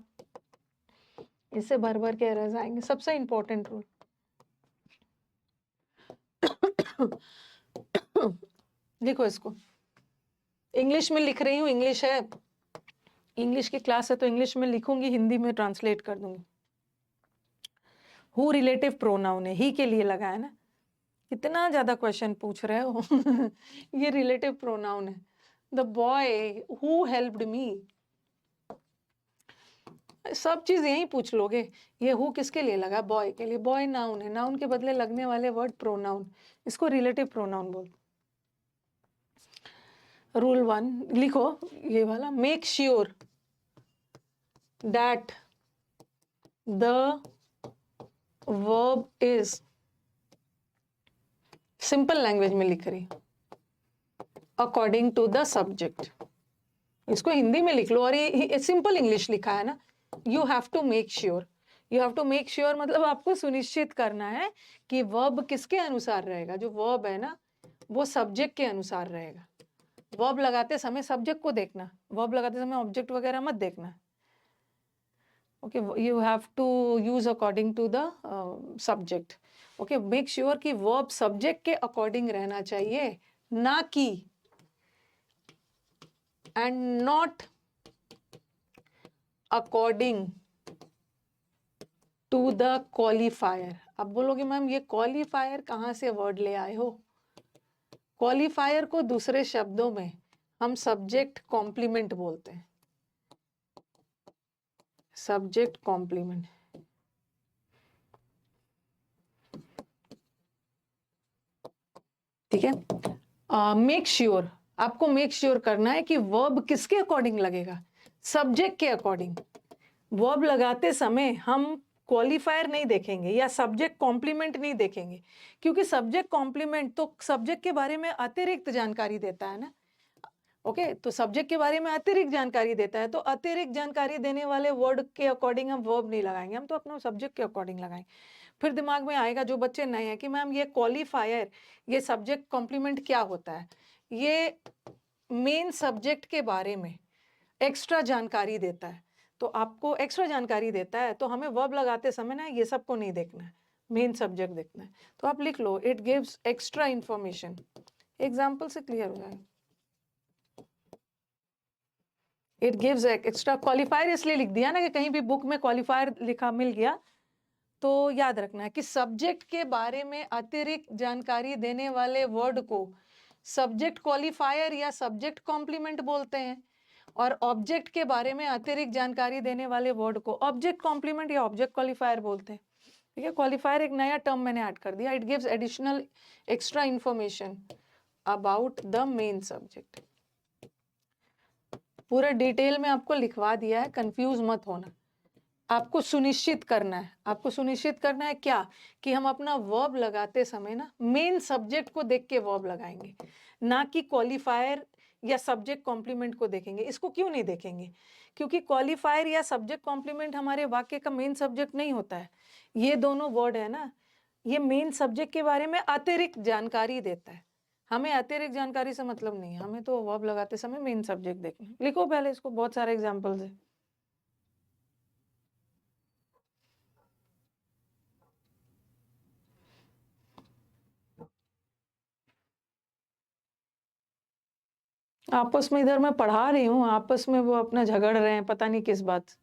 इससे भर भर के एरर्स आएंगे। सबसे इंपॉर्टेंट रूल, लिखो इसको। इंग्लिश में लिख रही हूँ, इंग्लिश है, इंग्लिश की क्लास है तो इंग्लिश में लिखूंगी, हिंदी में ट्रांसलेट कर दूंगी। हु रिलेटिव प्रोनाउन है, ही के लिए लगा है ना, कितना ज्यादा क्वेश्चन पूछ रहे हो ये रिलेटिव प्रोनाउन है। The boy who helped me, सब चीज यही पूछ लोगे। ये हु किसके लिए लगा, बॉय के लिए, बॉय नाउन है, नाउन के बदले लगने वाले वर्ड प्रोनाउन, इसको रिलेटिव प्रोनाउन बोल। रूल 1 लिखो ये वाला, make sure that the verb is, simple language में लिख रही, अकॉर्डिंग टू द सब्जेक्ट। इसको हिंदी में लिख लो, और ये सिंपल इंग्लिश लिखा है ना, you have to make sure. You have to make sure मतलब आपको सुनिश्चित करना है कि वर्ब किसके अनुसार रहेगा, जो वर्ब है ना वो सब्जेक्ट के अनुसार रहेगा। वर्ब लगाते समय सब्जेक्ट को देखना, वर्ब लगाते समय ऑब्जेक्ट वगैरह मत देखना। Okay, you have to use according to the subject. Okay, make sure कि वर्ब सब्जेक्ट के अकॉर्डिंग रहना चाहिए, ना कि and not according to the qualifier. अब बोलोगे मैम ये क्वालिफायर कहाँ से वर्ड ले आए हो? क्वालिफायर को दूसरे शब्दों में हम सब्जेक्ट कॉम्प्लीमेंट बोलते हैं, सब्जेक्ट कॉम्प्लीमेंट। ठीक है, मेक श्योर, आपको मेक श्योर करना है कि वर्ब किसके अकॉर्डिंग लगेगा, सब्जेक्ट के अकॉर्डिंग। वर्ब लगाते समय हम क्वालिफायर नहीं देखेंगे या सब्जेक्ट कॉम्प्लीमेंट नहीं देखेंगे, क्योंकि सब्जेक्ट कॉम्प्लीमेंट तो सब्जेक्ट के बारे में अतिरिक्त जानकारी देता है ना। ओके, तो सब्जेक्ट के बारे में अतिरिक्त जानकारी देता है, तो अतिरिक्त जानकारी देने वाले वर्ड के अकॉर्डिंग हम वर्ब नहीं लगाएंगे, हम तो अपना सब्जेक्ट के अकॉर्डिंग लगाएंगे। फिर दिमाग में आएगा जो बच्चे नए हैं कि मैम ये क्वालिफायर, ये सब्जेक्ट कॉम्प्लीमेंट क्या होता है? ये मेन सब्जेक्ट के बारे में एक्स्ट्रा जानकारी देता है, तो आपको एक्स्ट्रा जानकारी देता है, तो हमें वर्ब लगाते समय ना ये सबको नहीं देखना है, मेन सब्जेक्ट देखना है। तो आप लिख लो, it gives extra information. Example से क्लियर हो जाएगा। इट गिव्स एक्स्ट्रा, क्वालिफायर इसलिए लिख दिया ना कि कहीं भी बुक में क्वालिफायर लिखा मिल गया तो याद रखना है कि सब्जेक्ट के बारे में अतिरिक्त जानकारी देने वाले वर्ड को सब्जेक्ट क्वालिफायर या सब्जेक्ट कॉम्प्लीमेंट बोलते हैं, और ऑब्जेक्ट के बारे में अतिरिक्त जानकारी देने वाले वर्ड को ऑब्जेक्ट कॉम्प्लीमेंट या ऑब्जेक्ट क्वालिफायर बोलते हैं। ठीक है, क्वालिफायर एक नया टर्म मैंने ऐड कर दिया, it gives additional extra information about the main subject. पूरा डिटेल में आपको लिखवा दिया है, कंफ्यूज मत होना। आपको सुनिश्चित करना है, आपको सुनिश्चित करना है क्या, कि हम अपना वर्ब लगाते समय ना मेन सब्जेक्ट को देख के वर्ब लगाएंगे, ना कि क्वालिफायर या सब्जेक्ट कॉम्प्लीमेंट को देखेंगे। इसको क्यों नहीं देखेंगे? क्योंकि क्वालिफायर या सब्जेक्ट कॉम्प्लीमेंट हमारे वाक्य का मेन सब्जेक्ट नहीं होता है। ये दोनों वर्ड है ना, ये मेन सब्जेक्ट के बारे में अतिरिक्त जानकारी देता है। हमें अतिरिक्त जानकारी से मतलब नहीं है, हमें तो वर्ब लगाते समय मेन सब्जेक्ट देखना। लिखो पहले इसको, बहुत सारे एग्जाम्पल्स है। आपस में इधर मैं पढ़ा रही हूँ, आपस में वो अपना झगड़ रहे हैं, पता नहीं किस बात।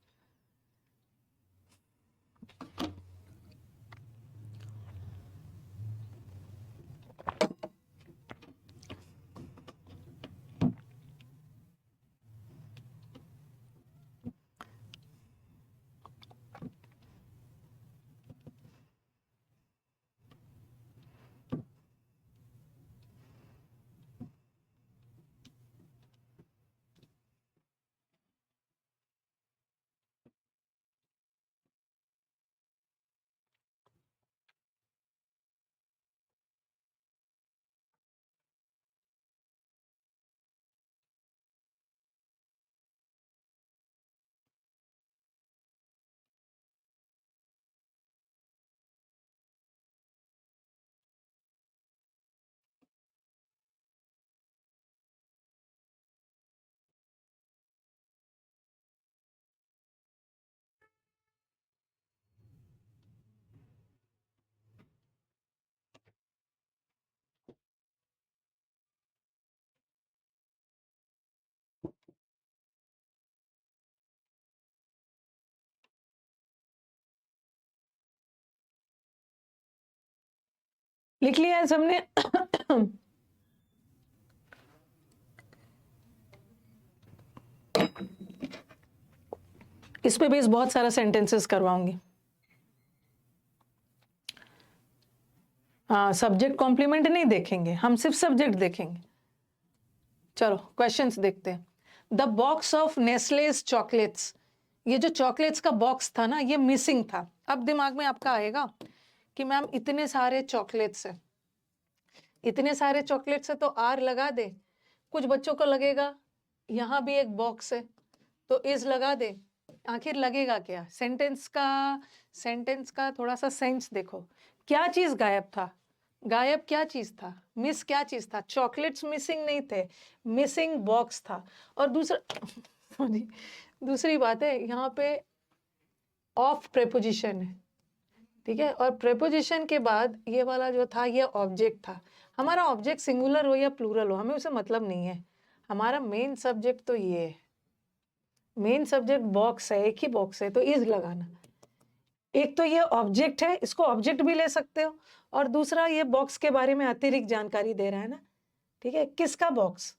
लिख लिया है सबने? इस पे बेस बहुत सारा सेंटेंसेस करवाऊंगी। हाँ, सब्जेक्ट कॉम्प्लीमेंट नहीं देखेंगे हम, सिर्फ सब्जेक्ट देखेंगे। चलो क्वेश्चंस देखते हैं। द बॉक्स ऑफ नेस्लेस चॉकलेट्स, ये जो चॉकलेट्स का बॉक्स था ना, ये मिसिंग था। अब दिमाग में आपका आएगा कि मैम इतने सारे चॉकलेट्स है, इतने सारे चॉकलेट्स है तो आर लगा दे। कुछ बच्चों को लगेगा यहाँ भी एक बॉक्स है तो इज लगा दे। आखिर लगेगा क्या? सेंटेंस का थोड़ा सा सेंस देखो। क्या चीज गायब था? गायब क्या चीज था? मिस क्या चीज था? चॉकलेट्स मिसिंग नहीं थे, मिसिंग बॉक्स था। और दूसरी बात है, यहाँ पे ऑफ प्रेपोजिशन है, ठीक है। और प्रेपोजिशन के बाद ये वाला जो था ये ऑब्जेक्ट था। हमारा ऑब्जेक्ट सिंगुलर हो या प्लूरल हो हमें उसे मतलब नहीं है, हमारा मेन सब्जेक्ट तो ये है। मेन सब्जेक्ट बॉक्स है, एक ही बॉक्स है तो इज लगाना। एक तो ये ऑब्जेक्ट है, इसको ऑब्जेक्ट भी ले सकते हो, और दूसरा ये बॉक्स के बारे में अतिरिक्त जानकारी दे रहा है ना, ठीक है। किसका बॉक्स?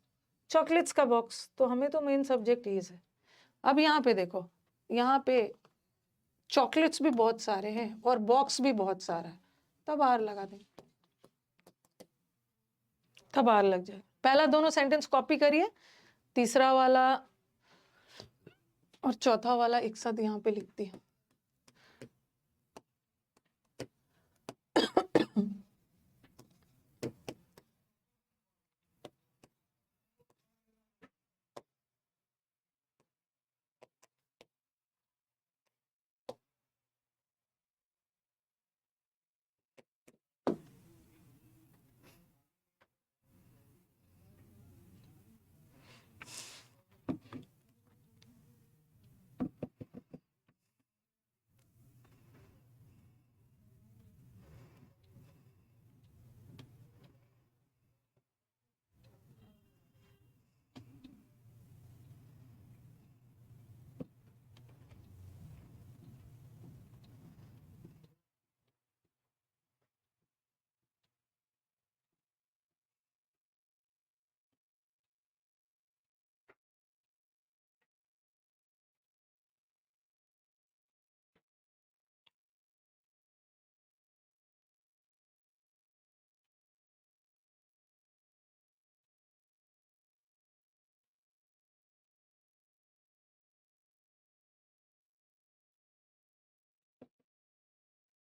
चॉकलेट्स का बॉक्स, तो हमें तो मेन सब्जेक्ट इज है। अब यहाँ पे देखो, यहाँ पे चॉकलेट्स भी बहुत सारे हैं और बॉक्स भी बहुत सारा है, तब आर लगा देंगे, तब आर लग जाए। पहला दोनों सेंटेंस कॉपी करिए, तीसरा वाला और चौथा वाला एक साथ यहाँ पे लिखती है।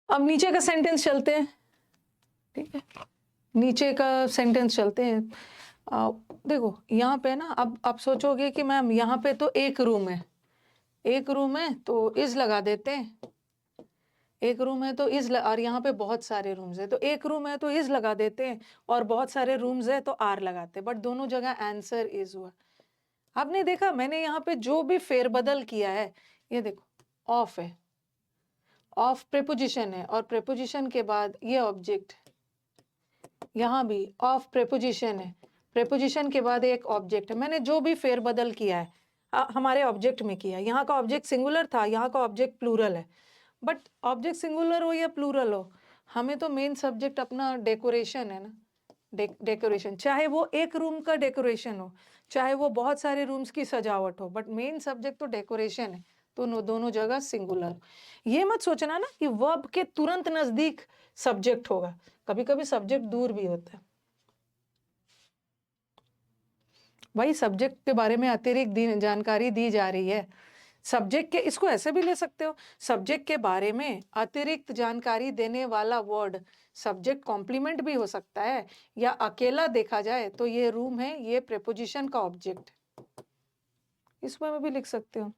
अब नीचे का सेंटेंस चलते हैं, ठीक है। नीचे का सेंटेंस चलते हैं। देखो यहाँ पे ना, अब आप सोचोगे कि मैम यहाँ पे तो एक रूम है, एक रूम है तो इज लगा देते हैं, एक रूम है तो और यहाँ पे बहुत सारे रूम्स है तो एक रूम है तो इज लगा देते हैं, और बहुत सारे रूम्स है तो आर लगाते हैं। बट दोनों जगह आंसर इज हुआ। आपने देखा मैंने यहाँ पे जो भी फेरबदल किया है, ये देखो ऑफ है, ऑफ प्रेपोजिशन है, और प्रेपोजिशन के बाद ये ऑब्जेक्ट, यहाँ भी ऑफ प्रेपोजिशन है, प्रेपोजिशन के बाद एक ऑब्जेक्ट है। मैंने जो भी फेरबदल किया है हमारे ऑब्जेक्ट में किया। यहाँ का ऑब्जेक्ट सिंगुलर था, यहाँ का ऑब्जेक्ट प्लूरल है। बट ऑब्जेक्ट सिंगुलर हो या प्लूरल हो, हमें तो मेन सब्जेक्ट अपना डेकोरेशन है ना, डेकोरेशन। चाहे वो एक रूम का डेकोरेशन हो, चाहे वो बहुत सारे रूम्स की सजावट हो, बट मेन सब्जेक्ट तो डेकोरेशन है। तो दोनों जगह सिंगुलर। ये मत सोचना ना कि वर्ब के तुरंत नजदीक सब्जेक्ट होगा, कभी कभी सब्जेक्ट दूर भी होता है। भाई सब्जेक्ट के बारे में अतिरिक्त जानकारी दी जा रही है। सब्जेक्ट के, इसको ऐसे भी ले सकते हो, सब्जेक्ट के बारे में अतिरिक्त जानकारी देने वाला वर्ड सब्जेक्ट कॉम्प्लीमेंट भी हो सकता है, या अकेला देखा जाए तो ये रूम है, ये प्रेपोजिशन का ऑब्जेक्ट, इसमें में भी लिख सकते हो।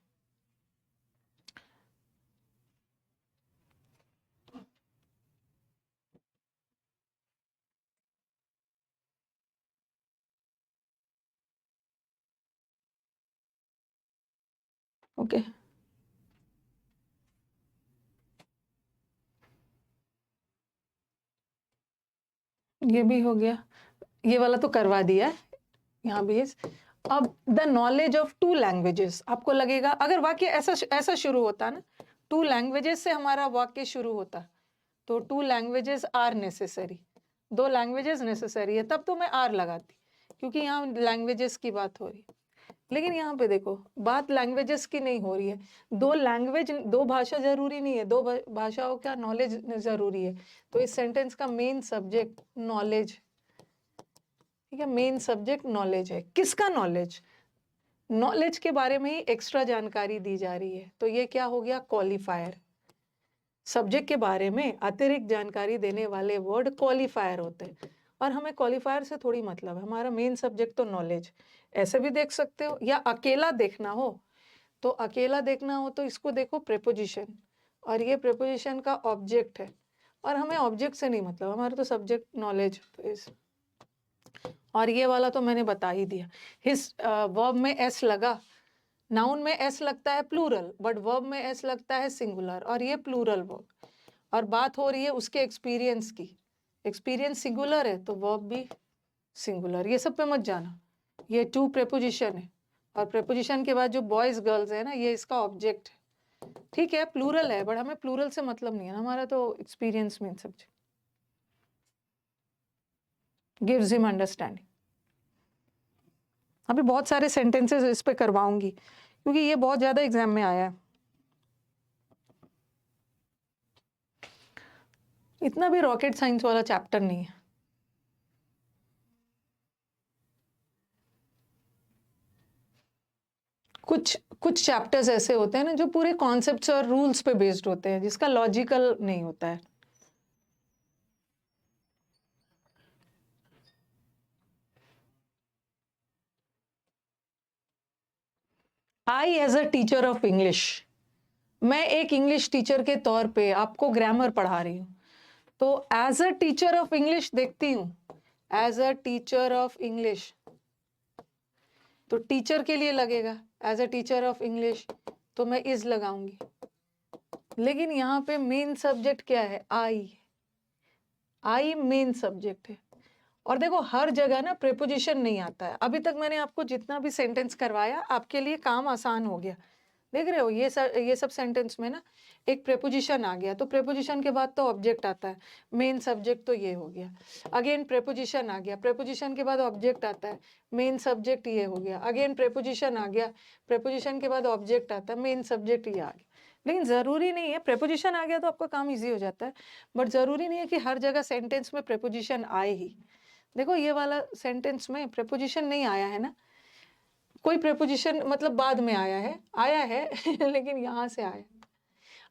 ओके ये भी हो गया, ये वाला तो करवा दिया है यहाँ भी। अब the knowledge of to languages, आपको लगेगा अगर वाक्य ऐसा शुरू होता ना, टू लैंग्वेजेस से हमारा वाक्य शुरू होता, तो two languages are necessary. 2 languages necessary है, तब तो मैं आर लगाती, क्योंकि यहाँ लैंग्वेजेस की बात हो रही है। लेकिन यहाँ पे देखो बात लैंग्वेजेस की नहीं हो रही है। 2 भाषा जरूरी नहीं है, 2 भाषाओं का नॉलेज जरूरी है। तो इस सेंटेंस का मेन सब्जेक्ट नॉलेज, ठीक है, मेन सब्जेक्ट नॉलेज है। किसका नॉलेज? नॉलेज के बारे में ही एक्स्ट्रा जानकारी दी जा रही है, तो ये क्या हो गया? क्वालिफायर। सब्जेक्ट के बारे में अतिरिक्त जानकारी देने वाले वर्ड क्वालिफायर होते हैं, और हमें क्वालिफायर से थोड़ी मतलब है, हमारा मेन सब्जेक्ट तो नॉलेज। ऐसे भी देख सकते हो, या अकेला देखना हो तो इसको देखो प्रेपोजिशन, और ये प्रेपोजिशन का ऑब्जेक्ट है, और हमें ऑब्जेक्ट से नहीं मतलब, हमारा तो सब्जेक्ट नॉलेज। तो इस और ये वाला तो मैंने बता ही दिया। हिस वर्ब में एस लगा, नाउन में एस लगता है प्लूरल, बट वर्ब में एस लगता है सिंगुलर, और ये प्लूरल वर्ब। और बात हो रही है उसके एक्सपीरियंस की, एक्सपीरियंस सिंगुलर है तो वर्ब भी सिंगुलर। ये सब पे मत जाना, ये टू प्रेपोजिशन है, और प्रेपोजिशन के बाद जो बॉयज गर्ल्स है ना, ये इसका ऑब्जेक्ट है। ठीक है, प्लूरल है, बट हमें प्लूरल से मतलब नहीं है, हमारा तो experience mean subject. Gives him understanding. अभी बहुत सारे सेंटेंसेस इस पे करवाऊंगी, क्योंकि ये बहुत ज्यादा एग्जाम में आया है। इतना भी रॉकेट साइंस वाला चैप्टर नहीं है। कुछ चैप्टर्स ऐसे होते हैं ना जो पूरे कॉन्सेप्ट्स और रूल्स पे बेस्ड होते हैं, जिसका लॉजिकल नहीं होता है। I as a teacher of English, मैं एक इंग्लिश टीचर के तौर पे आपको ग्रामर पढ़ा रही हूँ, तो as a teacher of English देखती हूँ, as a teacher of English, तो टीचर के लिए लगेगा as a teacher of English, तो मैं इज लगाऊंगी। लेकिन यहाँ पे मेन सब्जेक्ट क्या है? आई मेन सब्जेक्ट है। और देखो हर जगह ना प्रेपोजिशन नहीं आता है। अभी तक मैंने आपको जितना भी सेंटेंस करवाया, आपके लिए काम आसान हो गया। देख रहे हो, ये सब सेंटेंस में ना एक प्रेपोजिशन आ गया, तो प्रेपोजिशन के बाद तो ऑब्जेक्ट आता है। मेन सब्जेक्ट तो ये हो गया। अगेन प्रेपोजिशन आ गया, प्रेपोजिशन के बाद ऑब्जेक्ट आता है, मेन सब्जेक्ट ये हो गया। अगेन प्रेपोजिशन आ गया, प्रेपोजिशन के बाद ऑब्जेक्ट आता है, मेन सब्जेक्ट ये आ गया। लेकिन जरूरी नहीं है, प्रेपोजिशन आ गया तो आपका काम इजी हो जाता है, बट जरूरी नहीं है कि हर जगह सेंटेंस में प्रेपोजिशन आए ही। देखो ये वाला सेंटेंस में प्रेपोजिशन नहीं आया है ना, कोई प्रेपोजिशन मतलब बाद में आया है लेकिन यहाँ से आया।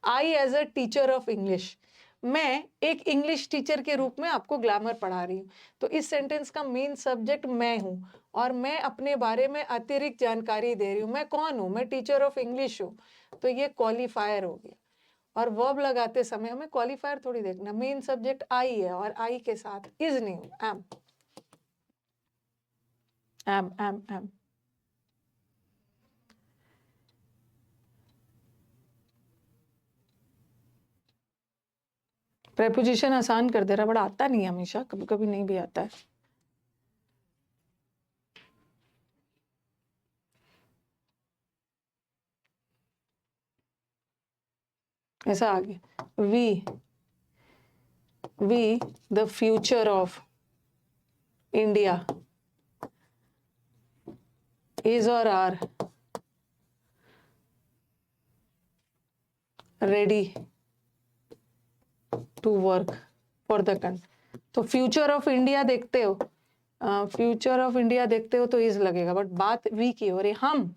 I as a teacher of English, मैं एक इंग्लिश टीचर के रूप में आपको ग्रामर पढ़ा रही हूँ, तो इस सेंटेंस का मेन सब्जेक्ट मैं हूँ, और मैं अपने बारे में अतिरिक्त जानकारी दे रही हूँ। मैं कौन हूँ? मैं टीचर ऑफ इंग्लिश हूँ, तो ये क्वालिफायर हो गया। और वर्ब लगाते समय हमें क्वालिफायर थोड़ी देखना, मेन सब्जेक्ट आई है, और आई के साथ इज नहीं, एम। प्रेपोजिशन आसान कर दे रहा, बड़ा आता नहीं है हमेशा, कभी कभी नहीं भी आता है। ऐसा आ गया, we the future of India is और are ready to work for the country. तो फ्यूचर ऑफ इंडिया देखते हो, फ्यूचर ऑफ इंडिया देखते हो तो इज लगेगा, बट बात वी की हो रही। हम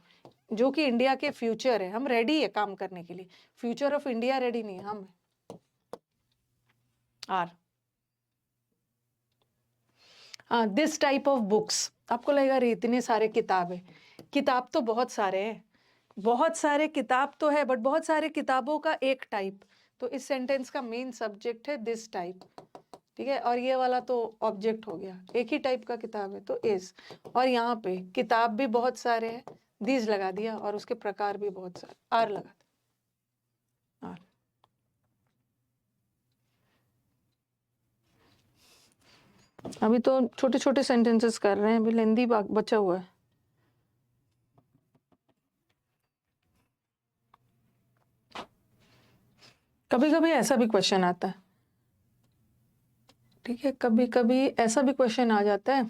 जो कि इंडिया के फ्यूचर है, हम रेडी है काम करने के लिए, फ्यूचर ऑफ इंडिया रेडी नहीं है, हम are. This type of books, आपको लगेगा रे इतने सारे किताब है, किताब तो बहुत सारे हैं, बहुत सारे किताब तो है, बट बहुत सारे किताबों का एक टाइप। तो इस सेंटेंस का मेन सब्जेक्ट है दिस टाइप, ठीक है, और ये वाला तो ऑब्जेक्ट हो गया। एक ही टाइप का किताब है तो इज, और यहाँ पे किताब भी बहुत सारे हैं, दिस लगा दिया, और उसके प्रकार भी बहुत सारे, आर लगा दिया, आर। अभी तो छोटे छोटे सेंटेंसेस कर रहे हैं, अभी लेंदी बचा हुआ है। कभी कभी ऐसा भी क्वेश्चन आता है, ठीक है, कभी कभी ऐसा भी क्वेश्चन आ जाता है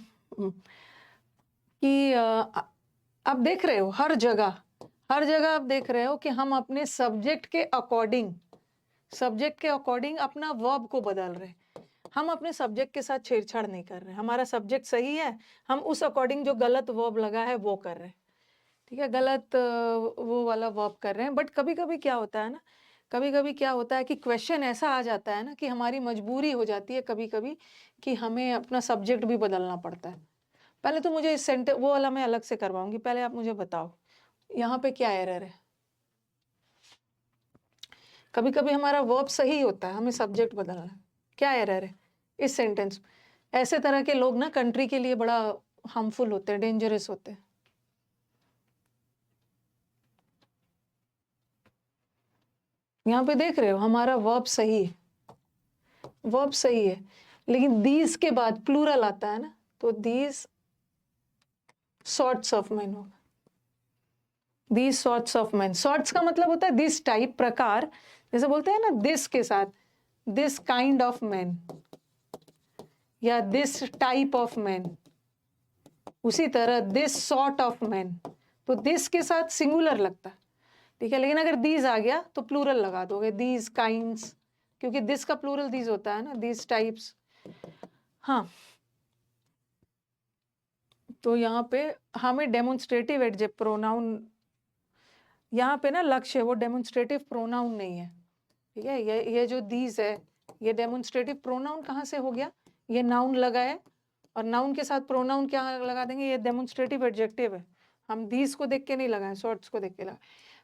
कि आप देख रहे हो हर जगह आप देख रहे हो कि हम अपने सब्जेक्ट के अकॉर्डिंग अपना वर्ब को बदल रहे हैं। हम अपने सब्जेक्ट के साथ छेड़छाड़ नहीं कर रहे हैं। हमारा सब्जेक्ट सही है, हम उस अकॉर्डिंग जो गलत वर्ब लगा है वो कर रहे हैं। ठीक है, गलत वो वाला वर्ब कर रहे हैं। बट कभी कभी क्या होता है ना, कभी कभी क्या होता है कि क्वेश्चन ऐसा आ जाता है ना कि हमारी मजबूरी हो जाती है कभी कभी कि हमें अपना सब्जेक्ट भी बदलना पड़ता है। पहले तो मुझे इस सेंटर वो वाला मैं अलग से करवाऊंगी, पहले आप मुझे बताओ यहाँ पे क्या एरर है। कभी कभी हमारा वर्ब सही होता है, हमें सब्जेक्ट बदलना है, क्या एरर है इस सेंटेंस। ऐसे तरह के लोग ना कंट्री के लिए बड़ा हार्मफुल होते हैं, डेंजरस होते हैं। यहाँ पे देख रहे हो हमारा वर्ब सही है, वर्ब सही है, लेकिन दीज के बाद प्लूरल आता है ना, तो दीज सॉर्ट्स ऑफ मैन होगा। These sorts of man, sorts का मतलब होता है दिस टाइप, प्रकार। जैसे बोलते हैं ना दिस के साथ दिस काइंड ऑफ मैन या दिस टाइप ऑफ मैन, उसी तरह दिस सॉर्ट ऑफ मैन, तो दिस के साथ सिंगुलर लगता है। ठीक है, लेकिन अगर दीज आ गया तो प्लूरल लगा दोगे, दीज काइंड्स, क्योंकि दिस का प्लूरल दीज होता है ना, दीज टाइप्स। हाँ, तो यहाँ पे हमें डेमोन्स्ट्रेटिव एडजेक्टिव प्रोनाउन, यहाँ पे ना लक्ष्य वो डेमोन्स्ट्रेटिव प्रोनाउन नहीं है। ठीक है, ये जो दीज है ये डेमोन्स्ट्रेटिव प्रोनाउन कहाँ से हो गया, ये नाउन लगा है और नाउन के साथ प्रोनाउन क्या लगा देंगे, ये डेमोन्स्ट्रेटिव एडजेक्टिव है। हम दीज को देख के नहीं लगाए, सॉर्ट्स को देख के लगाए,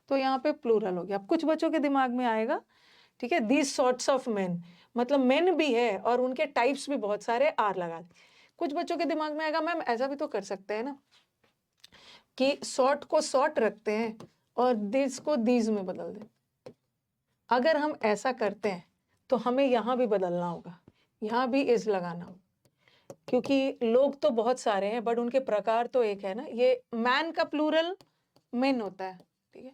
तो यहाँ पे प्लूरल हो गया। अब कुछ बच्चों के दिमाग में आएगा, ठीक है, दीज सॉर्ट्स ऑफ मेन, मतलब मेन भी है और उनके टाइप्स भी बहुत सारे, आर लगा दे। कुछ बच्चों के दिमाग में आएगा मैम ऐसा भी तो कर सकते हैं ना कि सॉर्ट को सॉर्ट रखते हैं और दिस को दीज में बदल दें। अगर हम ऐसा करते हैं तो हमें यहाँ भी बदलना होगा, यहाँ भी इज लगाना होगा, क्योंकि लोग तो बहुत सारे हैं बट उनके प्रकार तो एक है ना। ये मैन का प्लूरल मेन होता है, ठीक है,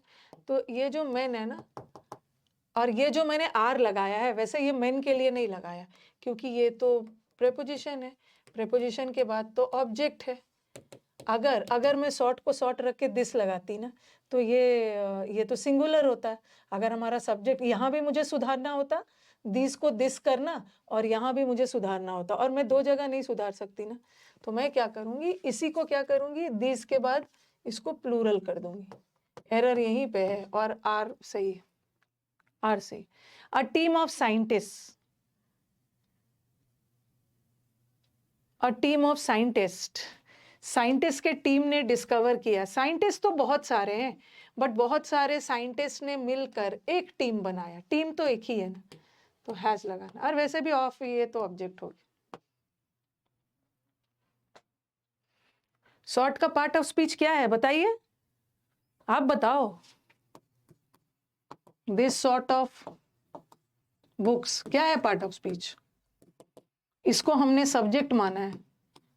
तो ये जो मेन है ना, और ये जो मैंने आर लगाया है वैसे ये मेन के लिए नहीं लगाया, क्योंकि ये तो प्रेपोजिशन है, प्रेपोजिशन के बाद तो ऑब्जेक्ट है। अगर मैं सॉर्ट को सॉर्ट रख के दिस लगाती ना, तो ये तो सिंगुलर होता है। अगर हमारा सब्जेक्ट, यहाँ भी मुझे सुधारना होता, दिस को दिस करना, और यहाँ भी मुझे सुधारना होता, और मैं दो जगह नहीं सुधार सकती ना, तो मैं क्या करूँगी, इसी को क्या करूँगी, दिस के बाद इसको प्लूरल कर दूंगी। एरर यहीं पे है, और आर सही है, आर सही। A team of scientist, a team of scientist, scientist के टीम ने डिस्कवर किया। साइंटिस्ट तो बहुत सारे हैं बट बहुत सारे साइंटिस्ट ने मिलकर एक टीम बनाया, टीम तो एक ही है ना, तो हैज लगाना। और वैसे भी ऑफ ये तो ऑब्जेक्ट हो गया। सॉर्ट का पार्ट ऑफ स्पीच क्या है बताइए, आप बताओ। दिस सॉर्ट ऑफ बुक्स क्या है, पार्ट ऑफ स्पीच। इसको हमने सब्जेक्ट माना है,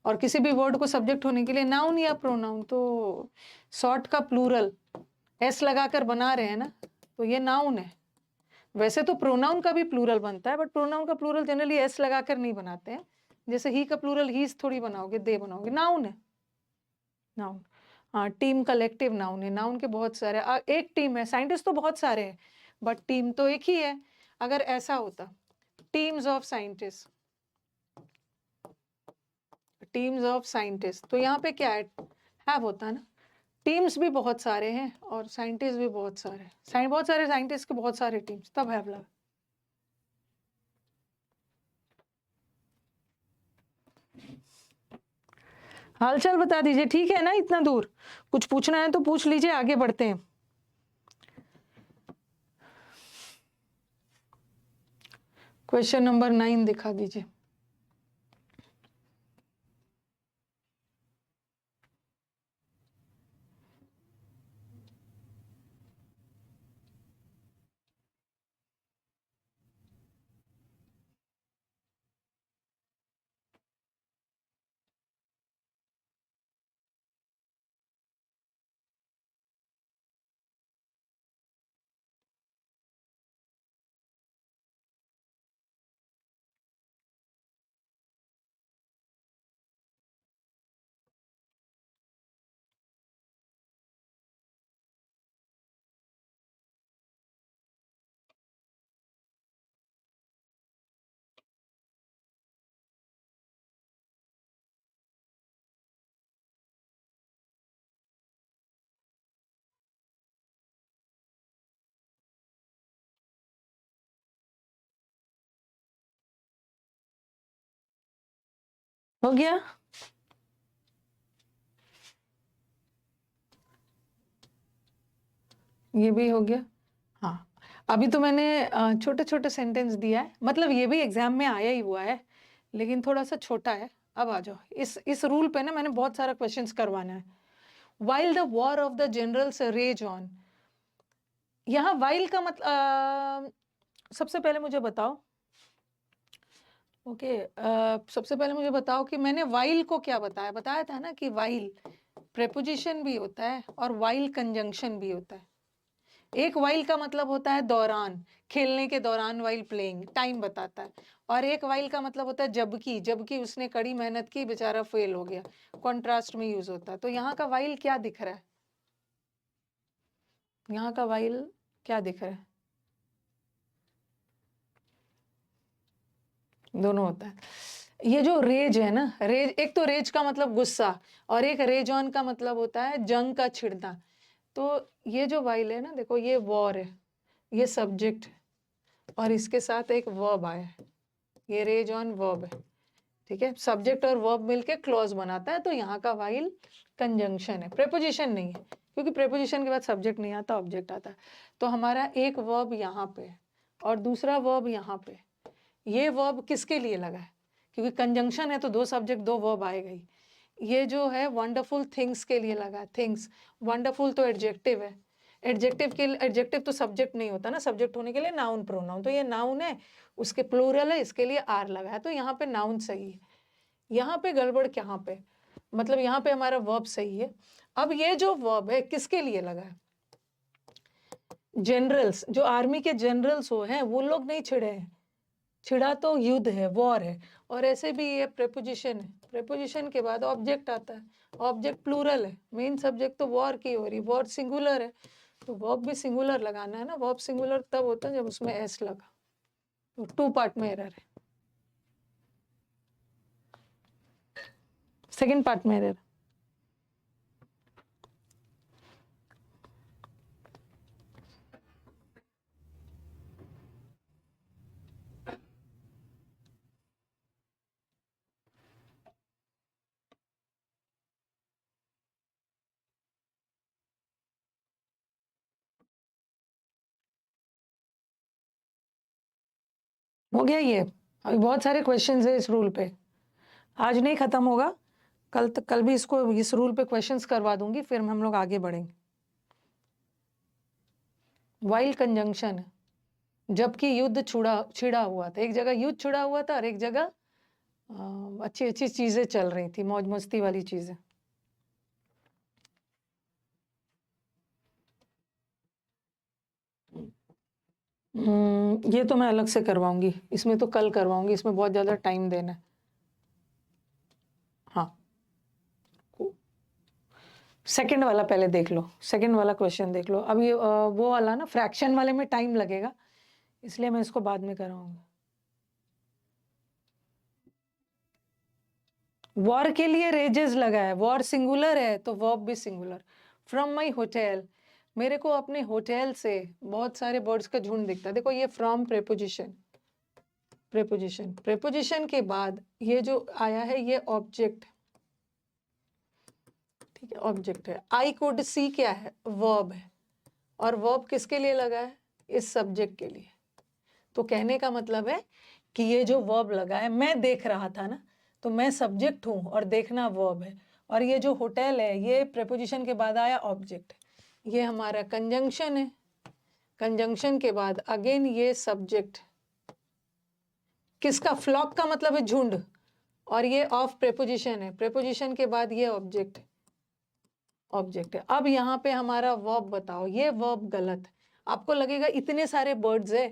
और किसी भी वर्ड को सब्जेक्ट होने के लिए नाउन या प्रोनाउन, तो सॉर्ट का प्लूरल एस लगाकर बना रहे हैं ना, तो ये नाउन है। वैसे तो प्रोनाउन का भी प्लूरल बनता है बट प्रोनाउन का प्लूरल जनरली एस लगाकर नहीं बनाते हैं। जैसे ही का प्लूरल हीज थोड़ी बनाओगे, दे बनाओगे, नाउन है, नाउन। हाँ, टीम कलेक्टिव नाउन है, नाउन के बहुत सारे, एक टीम है, साइंटिस्ट तो बहुत सारे हैं बट टीम तो एक ही है। अगर ऐसा होता teams of scientist, teams of scientist, तो यहाँ पे क्या है, हैव होता ना। टीम्स भी बहुत सारे हैं और साइंटिस्ट भी बहुत सारे हैं, बहुत सारे साइंटिस्ट के बहुत सारे टीम्स, तब हैव लगा। हालचाल बता दीजिए, ठीक है ना, इतना दूर कुछ पूछना है तो पूछ लीजिए, आगे बढ़ते हैं। क्वेश्चन नंबर 9 दिखा दीजिए। हो गया? ये भी हो गया। हाँ, अभी तो मैंने छोटे छोटे सेंटेंस दिया है, मतलब ये भी एग्जाम में आया ही हुआ है, लेकिन थोड़ा सा छोटा है। अब आ जाओ, इस रूल पे ना मैंने बहुत सारा क्वेश्चंस करवाना है। While the war of the generals rage on, यहाँ वाइल का मतलब सबसे पहले मुझे बताओ, ओके, सबसे पहले मुझे बताओ कि मैंने वाइल को क्या बताया था ना कि वाइल प्रेपोजिशन भी होता है और वाइल कंजंक्शन भी होता है। एक वाइल का मतलब होता है दौरान, खेलने के दौरान, वाइल प्लेइंग, टाइम बताता है। और एक वाइल का मतलब होता है जबकि, जबकि उसने कड़ी मेहनत की, बेचारा फेल हो गया, कॉन्ट्रास्ट में यूज होता है। तो यहाँ का वाइल क्या दिख रहा है? यहाँ का वाइल क्या दिख रहा है? दोनों होता है। ये जो रेज है ना, रेज, एक तो रेज का मतलब गुस्सा और एक रेज ऑन का मतलब होता है जंग का छिड़ना। तो ये जो वाइल है ना, देखो ये वॉर है, ये सब्जेक्ट है, और इसके साथ एक वर्ब आया है, ये रेज ऑन वर्ब है, ठीक है। सब्जेक्ट और वर्ब मिलके क्लॉज बनाता है, तो यहाँ का वाइल कंजंक्शन है, प्रेपोजिशन नहीं है, क्योंकि प्रेपोजिशन के बाद सब्जेक्ट नहीं आता, ऑब्जेक्ट आता है। तो हमारा एक वर्ब यहाँ पे और दूसरा वर्ब यहाँ पे। ये वर्ब किसके लिए लगा है? क्योंकि कंजंक्शन है तो दो सब्जेक्ट दो वर्ब आएगा ही। ये जो है वंडरफुल थिंग्स के लिए लगा है, थिंग्स। वंडरफुल तो एडजेक्टिव है, एडजेक्टिव के एडजेक्टिव तो सब्जेक्ट नहीं होता ना, सब्जेक्ट होने के लिए नाउन प्रोनाउन, तो ये नाउन है, उसके प्लूरल है, इसके लिए आर लगा है, तो यहाँ पे नाउन सही है। यहाँ पे गड़बड़ कहाँ पे? मतलब यहाँ पे हमारा वर्ब सही है। अब ये जो वर्ब है किसके लिए लगा है? जनरल्स, जो आर्मी के जनरल्स हो हैं वो लोग नहीं छिड़े हैं, छिड़ा तो युद्ध है, वॉर है। और ऐसे भी ये प्रेपोजिशन है, प्रेपोजिशन के बाद ऑब्जेक्ट आता है, ऑब्जेक्ट प्लूरल है, मेन सब्जेक्ट तो वॉर की हो रही, वॉर सिंगुलर है, तो वर्ब भी सिंगुलर लगाना है ना। वर्ब सिंगुलर तब होता है जब उसमें एस लगा, तो टू पार्ट में एरर है, सेकंड पार्ट में एरर। हो गया ये? अभी बहुत सारे क्वेश्चंस है इस रूल पे, आज नहीं खत्म होगा, कल तक, कल भी इसको इस रूल पे क्वेश्चंस करवा दूंगी, फिर हम लोग आगे बढ़ेंगे। वाइल कंजंक्शन है, जबकि युद्ध छिड़ा हुआ था, एक जगह युद्ध छिड़ा हुआ था और एक जगह अच्छी अच्छी चीजें चल रही थी, मौज मस्ती वाली चीजें। ये तो मैं अलग से करवाऊंगी, इसमें तो कल करवाऊंगी, इसमें बहुत ज्यादा टाइम देना है। हाँ, सेकंड वाला पहले देख लो, सेकंड वाला क्वेश्चन देख लो। अब ये वो वाला ना फ्रैक्शन वाले में टाइम लगेगा, इसलिए मैं इसको बाद में कराऊंगी। वॉर के लिए रेजेस लगा है, वॉर सिंगुलर है तो वर्ब भी सिंगुलर। फ्रॉम माई होटल, मेरे को अपने होटल से बहुत सारे बर्ड्स का झुंड दिखता है। देखो ये फ्रॉम प्रेपोजिशन, प्रेपोजिशन, प्रेपोजिशन के बाद ये जो आया है ये ऑब्जेक्ट, ठीक है, ऑब्जेक्ट है। आई कुड सी क्या है? वर्ब है, और वर्ब किसके लिए लगा है? इस सब्जेक्ट के लिए। तो कहने का मतलब है कि ये जो वर्ब लगा है, मैं देख रहा था ना, तो मैं सब्जेक्ट हूं और देखना वर्ब है, और ये जो होटल है ये प्रेपोजिशन के बाद आया ऑब्जेक्ट, ये हमारा कंजंक्शन है। कंजंक्शन के बाद अगेन ये सब्जेक्ट, किसका? फ्लॉक का मतलब है झुंड, और ये ऑफ प्रेपोजिशन है, प्रेपोजिशन के बाद ये ऑब्जेक्ट, ऑब्जेक्ट है। अब यहाँ पे हमारा वर्ब बताओ, ये वर्ब गलत है। आपको लगेगा इतने सारे बर्ड्स है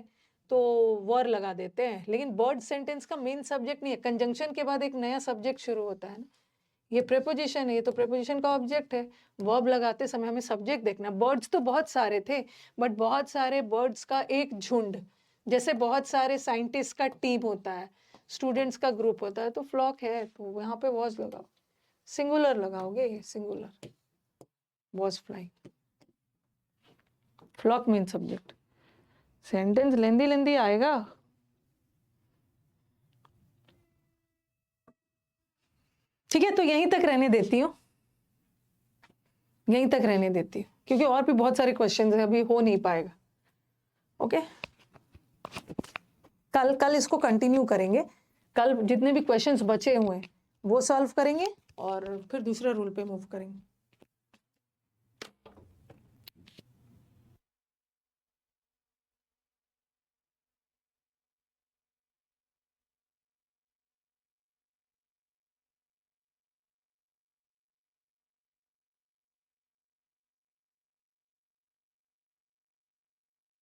तो वर लगा देते हैं, लेकिन बर्ड सेंटेंस का मेन सब्जेक्ट नहीं है, कंजंक्शन के बाद एक नया सब्जेक्ट शुरू होता है ना, ये प्रेपोजिशन है, ये तो प्रेपोजिशन का ऑब्जेक्ट है। वर्ब लगाते समय हमें सब्जेक्ट देखना। बर्ड्स तो बहुत सारे थे, बट बहुत सारे बर्ड्स का एक झुंड, जैसे बहुत सारे साइंटिस्ट का टीम होता है, स्टूडेंट्स का ग्रुप होता है, तो फ्लॉक है, तो यहाँ पे वॉज लगाओ, सिंगुलर लगाओगे, ये singular, was flying. Flock means subject. Sentence लेंदी लेंदी आएगा। है, तो यहीं तक रहने देती हूँ, यहीं तक रहने देती हूँ, क्योंकि और भी बहुत सारे क्वेश्चंस हैं, अभी हो नहीं पाएगा। ओके, कल इसको कंटिन्यू करेंगे। कल जितने भी क्वेश्चंस बचे हुए हैं वो सॉल्व करेंगे और फिर दूसरा रूल पे मूव करेंगे।